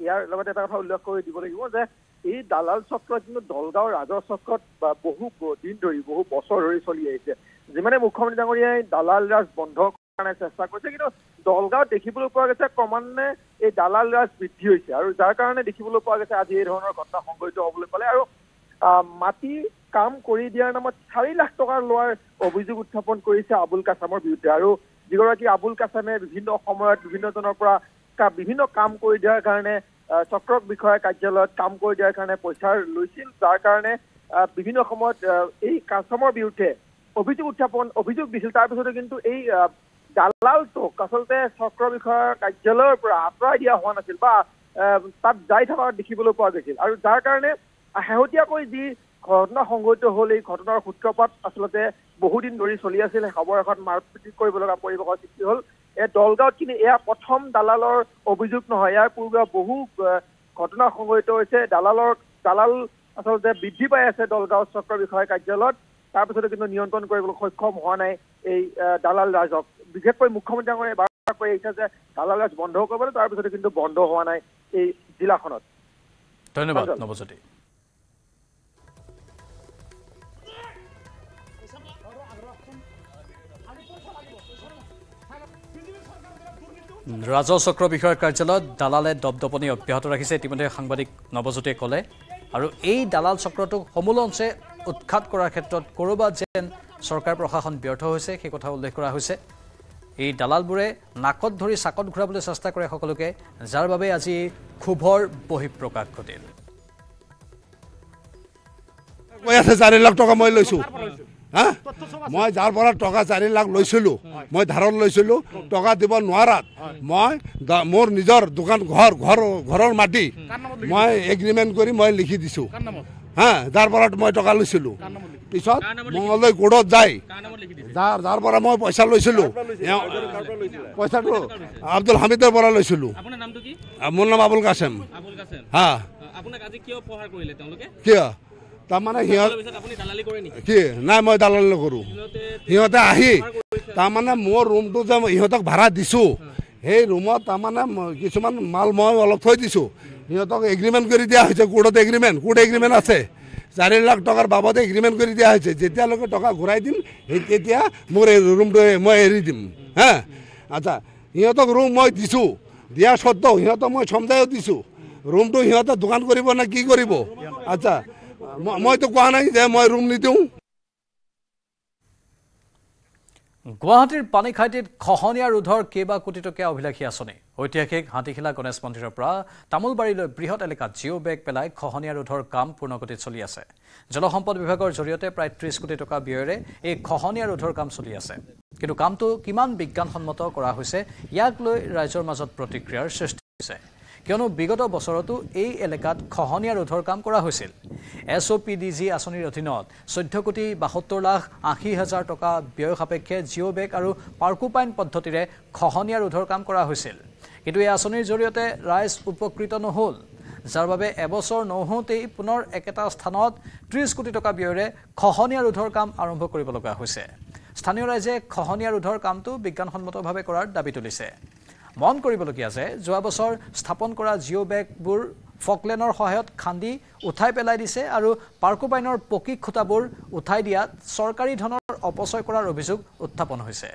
ইয়াৰ লগতে এটা কথা উল্লেখ কৰি দিব লাগিব যে এই দালাল চক্ৰ কিন্তু দলগাঁও ৰাজহ চক্ৰত বহু দিন ধৰি বহু বছৰ ধৰি চলি আহিছে যিমানে মুখ্যমন্ত্ৰী ডাঙৰীয়াই দালাল ৰাজ বন্ধ কৰাৰ চেষ্টা কৰিছে কিন্তু দলগাঁৱত দেখিবলৈ পোৱা গৈছে ক্ৰমান্বয়ে এই দালাল ৰাজ বৃদ্ধি হৈছে আৰু যাৰ কাৰণে দেখিবলৈ পোৱা গৈছে আজি এই ধৰণৰ ঘটনা সংঘটিত হ'বলৈ পালে আৰু মাটি কাম কৰি দিয়াৰ নামত 4 লাখ টকা লোৱাৰ অভিযোগ উত্থাপন কৰিছে আবুল কাছামৰ বিৰুদ্ধে আৰু যিগৰাকী আবুল কাছামে বিভিন্ন সময়ত বিভিন্নজনৰ পৰা বিভিন্ন কাম কৰি দিয়াৰ কাৰণে চক্ৰ বিষয়াৰ কাৰ্যালয়ত কাম কৰি দিয়াৰ কাৰণে পইচা লৈছিল যাৰ কাৰণে বিভিন্ন সময়ত এই কাছমৰ বিৰুদ্ধে অভিযোগ দিছিল তাৰপিছতে কিন্তু এই দালালটোক আচলতে চক্ৰ বিষয়াৰ কাৰ্যালয়ৰ পৰা আঁতৰাই দিয়া হোৱা নাছিল বা তাত যাই থকা দেখিবলৈ পোৱা গৈছিল আৰু যাৰ কাৰণে শেহতীয়াকৈ যি ঘটনা সংঘটিত হ'ল এই ঘটনাৰ সূত্ৰপাত আচলতে বহুদিন ধৰি চলি আছিল খবৰ এখন মাৰপিট কৰিব লগা পৰিৱেশৰ সৃষ্টি হ'ল এই দলগাঁৱত কিন্তু এয়া প্ৰথম দালালৰ অভিযোগ নহয় ইয়াৰ পূৰ্বে বহু ঘটনা সংঘটিত হৈছে দালাল আচলতে বৃদ্ধি পাই আছে দলগাঁও চক্ৰ বিষয়াৰ কাৰ্যালয়ত তাৰপিছতে কিন্তু নিয়ন্ত্ৰণ কৰিবলৈ সক্ষম হোৱা নাই এই দালাল ৰাজক বিশেষকৈ মুখ্যমন্ত্ৰী ডাঙৰীয়াই বাৰ কৈ আহিছে যে দালাল ৰাজ বন্ধ কৰিবলৈ তাৰপিছতে কিন্তু বন্ধ হোৱা নাই এই জিলাখনত ধন্যবাদ নৱজ্যোতি ৰাজহ চক্ৰ বিষয়াৰ কাৰ্যালয়ত দালালে দপদপনি অব্যাহত ৰাখিছে ইতিমধ্যে সাংবাদিক নৱজ্যোতিয়ে ক'লে আৰু এই দালাল চক্ৰটোক সমূলঞ্চে উৎখাত কৰাৰ ক্ষেত্ৰত ক'ৰবাত যেন চৰকাৰ প্ৰশাসন ব্যৰ্থ হৈছে সেই কথা উল্লেখ কৰা হৈছে এই দালালবোৰে নাকত ধৰি চাকত ঘূৰাবলৈ চেষ্টা কৰে সকলোকে যাৰ বাবে আজি ক্ষোভৰ বহিঃপ্ৰকাশ ঘটিল কৈ আছে 4 লাখ টকা মই লৈছোঁ মই যাৰ পৰা টকা 4 লাখ লৈছিলোঁ মই ধাৰত লৈছিলোঁ টকা দিব নোৱাৰাত মই মোৰ নিজৰ দোকান ঘৰৰ মাটি মই এগ্ৰিমেণ্ট কৰি মই লিখি দিছোঁ যাৰ পৰা মই টকা লৈছিলোঁ পিছত মঙলদৈ কোৰ্টত যায় যাৰ পৰা মই পইচা লৈছিলোঁ পইচাটো আব্দুল হামিদৰ পৰা লৈছিলোঁ মোৰ নাম আবুল কাছেম কিয় তাৰমানে কি নাই মই দালালি নকৰোঁ সিহঁতে আহি তাৰমানে মোৰ ৰুমটো যে ইহঁতক ভাড়া দিছোঁ সেই ৰুমত তাৰমানে কিছুমান মাল মই অলপ থৈ দিছোঁ সিহঁতক এগ্ৰিমেণ্ট কৰি দিয়া হৈছে কোৰ্ট এগ্ৰিমেণ্ট আছে 4 লাখ টকাৰ বাবদে এগ্ৰিমেণ্ট কৰি দিয়া হৈছে যেতিয়ালৈকে টকা ঘূৰাই দিম তেতিয়া মোৰ এই ৰুমটো মই এৰি দিম আচ্ছা সিহঁতক ৰুম মই দিছোঁ দিয়া সত্ত্বেও সিহঁতক মই সমজায়ো দিছোঁ ৰুমটো সিহঁতে দোকান কৰিব নে কি কৰিব আচ্ছা মইতো কোৱা নাই যে মই ৰুম নিদিওঁ গুৱাহাটীৰ পানীখাইটিত খহনীয়া ৰোধৰ কেইবা কোটি টকীয়া অভিলাষী আঁচনি ঐতিহাসিক হাতীখিলা গণেশ মন্দিৰৰ পৰা তামোলবাৰীলৈ বৃহৎ এলেকাত জিঅ' বেগ পেলাই খহনীয়া ৰোধৰ কাম পূৰ্ণগতিত চলি আছে জলসম্পদ বিভাগৰ জৰিয়তে প্ৰায় 30 কোটি টকা ব্যয়েৰে এই খহনীয়া ৰোধৰ কাম চলি আছে কিন্তু কামটো কিমান বিজ্ঞানসন্মত কৰা হৈছে ইয়াক লৈ ৰাইজৰ মাজত প্ৰতিক্ৰিয়াৰ সৃষ্টি হৈছে কিয়নো বিগত বছৰতো এই এলেকাত খহনীয়া ৰোধৰ কাম কৰা হৈছিল SOPDG আঁচনিৰ অধীনত 14,72,80,000 টকা ব্যয় সাপেক্ষে জিঅ' বেগ আৰু পাৰ্কোপাইন পদ্ধতিৰে খহনীয়া ৰোধৰ কাম কৰা হৈছিল কিন্তু এই আঁচনিৰ জৰিয়তে ৰাইজ উপকৃত নহ'ল যাৰ বাবে এবছৰ নহওঁতেই পুনৰ একেটা স্থানত 30 কোটি টকা ব্যয়েৰে খহনীয়া ৰোধৰ কাম আৰম্ভ কৰিব লগা হৈছে স্থানীয় ৰাইজে খহনীয়া ৰোধৰ কামটো বিজ্ঞানসন্মতভাৱে কৰাৰ দাবী তুলিছে মন কৰিবলগীয়া যে যোৱা বছৰ স্থাপন কৰা জিঅ' বেগবোৰ ফকলেনৰ সহায়ত খান্দি উঠাই পেলাই দিছে আৰু পাৰ্কোপাইনৰ পকী খুঁটাবোৰ উঠাই দিয়াত চৰকাৰী ধনৰ অপচয় কৰাৰ অভিযোগ উত্থাপন হৈছে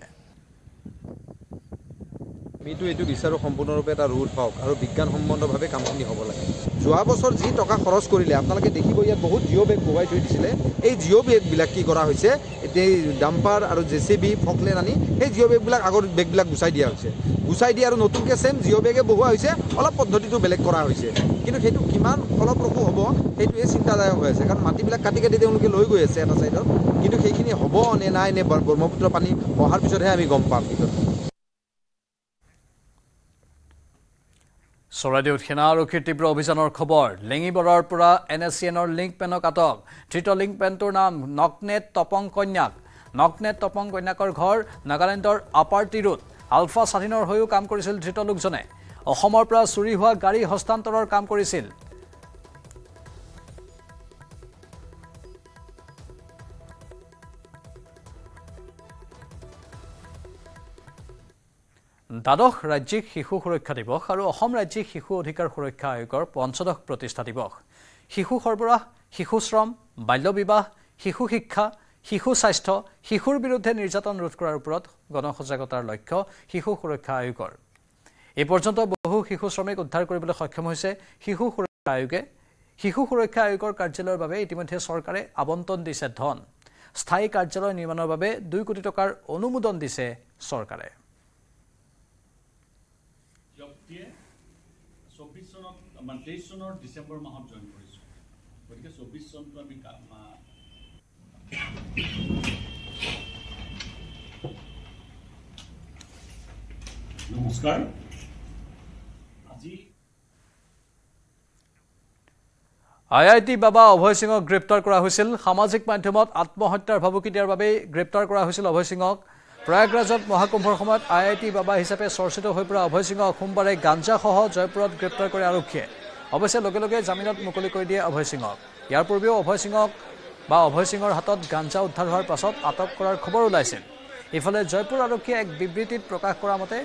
আমিতো এইটো বিচাৰোঁ সম্পূৰ্ণৰূপে এটা ৰোধ হওক আৰু বিজ্ঞানসন্মতভাৱে কামখিনি হ'ব লাগে যোৱা বছৰ যি টকা খৰচ কৰিলে আপোনালোকে দেখিব ইয়াত বহুত জিঅ' বেগ বহুৱাই থৈ দিছিলে এই জিঅ' বেগবিলাক কি কৰা হৈছে এতিয়া ডাম্পাৰ আৰু JCB ফকলেন আনি সেই জিঅ' বেগবিলাক আগৰ বেগবিলাক গুচাই দিয়া হৈছে গুচাই দিয়া আৰু নতুনকৈ চেম জিঅ' বেগে বহুৱা হৈছে অলপ পদ্ধতিটো বেলেগ কৰা হৈছে কিন্তু সেইটো কিমান ফলপ্ৰসূ হ'ব সেইটোৱে চিন্তাদায়ক হৈ আছে কাৰণ মাটিবিলাক কাটি কাটি তেওঁলোকে লৈ গৈ আছে এটা ছাইডত কিন্তু সেইখিনি হ'ব নে নাই নে ব্ৰহ্মপুত্ৰ পানী অহাৰ পিছতহে আমি গম পাম ভিতৰত চৰাইদেউত সেনা আৰক্ষীৰ তীব্ৰ অভিযানৰ খবৰ লেঙিবৰৰ পৰা NSCNৰ লিংক পেনক আটক ধৃত লিংক পেনটোৰ নাম নকনেট তপং কন্যাকৰ ঘৰ নাগালেণ্ডৰ আপাৰ তিৰুত আলফা স্বাধীনৰ হৈও কাম কৰিছিল ধৃত লোকজনে অসমৰ পৰা চুৰি হোৱা গাড়ী হস্তান্তৰৰ কাম কৰিছিল দ্বাদশ ৰাজ্যিক শিশু সুৰক্ষা দিৱস আৰু অসম ৰাজ্যিক শিশু অধিকাৰ সুৰক্ষা আয়োগৰ ৫ম প্ৰতিষ্ঠা দিৱস শিশু সৰবৰাহ শিশু শ্ৰম বাল্য বিবাহ শিশু শিক্ষা শিশু স্বাস্থ্য শিশুৰ বিৰুদ্ধে নিৰ্যাতন ৰোধ কৰাৰ ওপৰত গণসজাগতাৰ লক্ষ্য শিশু সুৰক্ষা আয়োগৰ এই পৰ্যন্ত বহু শিশু শ্ৰমিক উদ্ধাৰ কৰিবলৈ সক্ষম হৈছে শিশু সুৰক্ষা আয়োগে শিশু সুৰক্ষা আয়োগৰ কাৰ্যালয়ৰ বাবে ইতিমধ্যে চৰকাৰে আবণ্টন দিছে ধন স্থায়ী কাৰ্যালয় নিৰ্মাণৰ বাবে 2 কোটি টকাৰ অনুমোদন দিছে চৰকাৰে 24 চনত 23 চনৰ ডিসেম্বৰ মাহত জইন কৰিছো গতিকে 24 চনটো আমি নমস্কাৰ আজি IIT বাবা অভয় সিঙক গ্ৰেপ্তাৰ কৰা হৈছিল সামাজিক মাধ্যমত আত্মহত্যাৰ ভাবুকি দিয়াৰ বাবে গ্ৰেপ্তাৰ কৰা হৈছিল অভয় সিঙক প্ৰয়াগৰাজত মহাকুম্ভৰ সময়ত IIT বাবা হিচাপে চৰ্চিত হৈ পৰা অভয় সিঙক সোমবাৰে গাঞ্জাসহ জয়পুৰত গ্ৰেপ্তাৰ কৰে আৰক্ষীয়ে অৱশ্যে লগে লগে জামিনত মুকলি কৰি দিয়ে অভয় সিঙক ইয়াৰ পূৰ্বেও অভয় সিঙৰ হাতত গাঞ্জা উদ্ধাৰ হোৱাৰ পাছত আটক কৰাৰ খবৰ ওলাইছিল ইফালে জয়পুৰ আৰক্ষীয়ে এক বিবৃতিত প্ৰকাশ কৰা মতে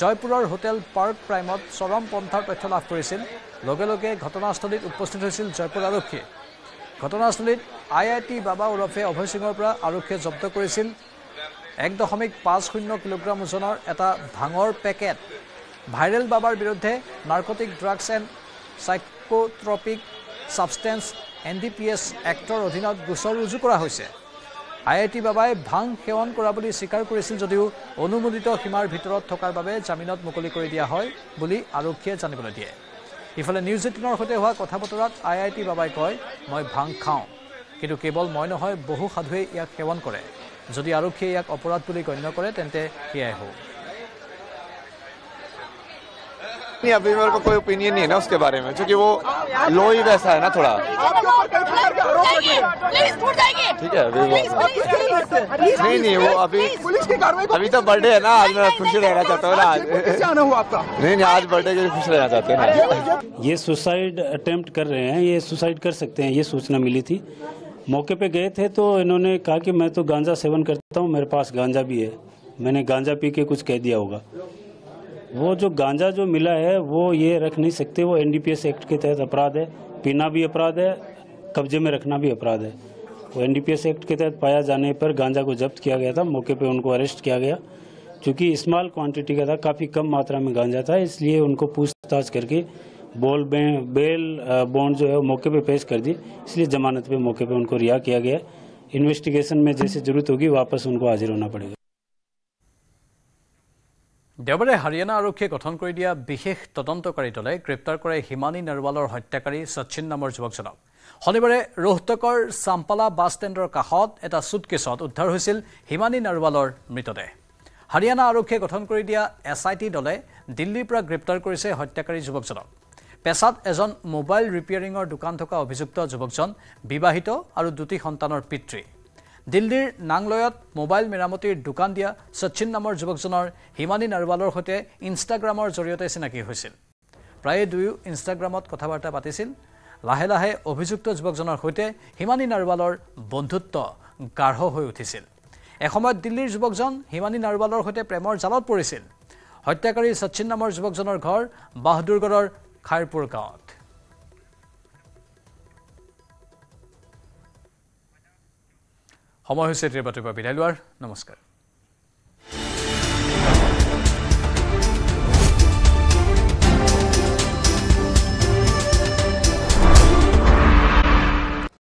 জয়পুৰৰ হোটেল পাৰ্ক প্ৰাইমত চৰম পন্থাৰ তথ্য লাভ কৰিছিল লগে লগে ঘটনাস্থলীত উপস্থিত হৈছিল জয়পুৰ আৰক্ষী ঘটনাস্থলীত IIT বাবা ওৰফে অভয় সিঙৰ পৰা আৰক্ষীয়ে জব্দ কৰিছিল 1.50 কিলোগ্ৰাম ওজনৰ এটা ভাঙৰ পেকেট ভাইৰেল বাবাৰ বিৰুদ্ধে narcotic drugs and psychotropic substance NDPS এক্টৰ অধীনত গোচৰ ৰুজু কৰা হৈছে IIT বাবাই ভাং সেৱন কৰা বুলি স্বীকাৰ কৰিছিল যদিও অনুমোদিত সীমাৰ ভিতৰত থকাৰ বাবে জামিনত মুকলি কৰি দিয়া হয় বুলি আৰক্ষীয়ে জানিবলৈ দিয়ে ইফালে নিউজ 18ৰ সৈতে হোৱা কথা বতৰাত IIT বাবাই কয় মই ভাং খাওঁ কিন্তু কেৱল মই নহয় বহু সাধুৱে ইয়াক সেৱন কৰে যদি আৰক্ষীয়ে ইয়াক অপৰাধ বুলি গণ্য কৰে তেন্তে সেয়াই হ'ব अभी मेरे को कोई ओपिनियन नहीं है ना उसके बारे में क्योंकि वो लो ही वैसा है ना थोड़ा ठीक है नहीं वो अभी तो बर्थडे है ना आज मैं खुश रहना चाहता हूँ ना आज नहीं आज बर्थडे के लिए खुश रहना चाहते हैं ना ये सुसाइड अटेम्प्ट कर रहे हैं ये सुसाइड कर सकते हैं ये सूचना मिली थी मौके पे गए थे तो इन्होंने कहा कि मैं तो गांजा सेवन करता हूँ मेरे पास गांजा भी है मैंने गांजा पी के कुछ कह दिया होगा वो जो गांजा जो मिला है वो ये रख नहीं सकते वो NDPS एक्ट के तहत अपराध है पीना भी अपराध है कब्जे में रखना भी अपराध है वो NDPS एक्ट के तहत पाया जाने पर गांजा को जब्त किया गया था मौके पे उनको अरेस्ट किया गया क्योंकि स्मॉल क्वांटिटी का था काफ़ी कम मात्रा में गांजा था इसलिए उनको पूछताछ करके बेल बॉन्ड जो है मौके पे पेश कर दी इसलिए जमानत पे मौके पे उनको रिहा किया गया इन्वेस्टिगेशन में जैसे जरूरत होगी वापस उनको हाजिर होना पड़ेगा দেওবাৰে হাৰিয়ানা আৰক্ষীয়ে গঠন কৰি দিয়া বিশেষ তদন্তকাৰী দলে গ্ৰেপ্তাৰ কৰে হিমানী নৰৱালৰ হত্যাকাৰী সচিন নামৰ যুৱকজনক শনিবাৰে ৰোহতকৰ চাম্পালা বাছ ষ্টেণ্ডৰ কাষত এটা সুটকেছত উদ্ধাৰ হৈছিল হিমানী নৰৱালৰ মৃতদেহ হাৰিয়ানা আৰক্ষীয়ে গঠন কৰি দিয়া SIT দলে দিল্লীৰ পৰা গ্ৰেপ্তাৰ কৰিছে হত্যাকাৰী যুৱকজনক পেছাত এজন মোবাইল ৰিপেয়াৰিঙৰ দোকান থকা অভিযুক্ত যুৱকজন বিবাহিত আৰু 2টি সন্তানৰ পিতৃ দিল্লীৰ নাংলয়ত মোবাইল মেৰামতিৰ দোকান দিয়া সচিন নামৰ যুৱকজনৰ হিমানী নাৰৱালৰ সৈতে ইনষ্টাগ্ৰামৰ জৰিয়তে চিনাকি হৈছিল প্ৰায় দুয়ো ইনষ্টাগ্ৰামত কথাবাৰ্তা পাতিছিল লাহে লাহে অভিযুক্ত যুৱকজনৰ সৈতে হিমানী নাৰৱালৰ বন্ধুত্ব গাঢ় হৈ উঠিছিল এসময়ত দিল্লীৰ যুৱকজন হিমানী নাৰৱালৰ সৈতে প্ৰেমৰ জালত পৰিছিল হত্যাকাৰী সচিন নামৰ যুৱকজনৰ ঘৰ বাহাদুৰগড়ৰ খাইৰপুৰ গাঁৱত সময় হৈছে বাতৰিৰ পৰা বিদায় লোৱাৰ নমস্কাৰ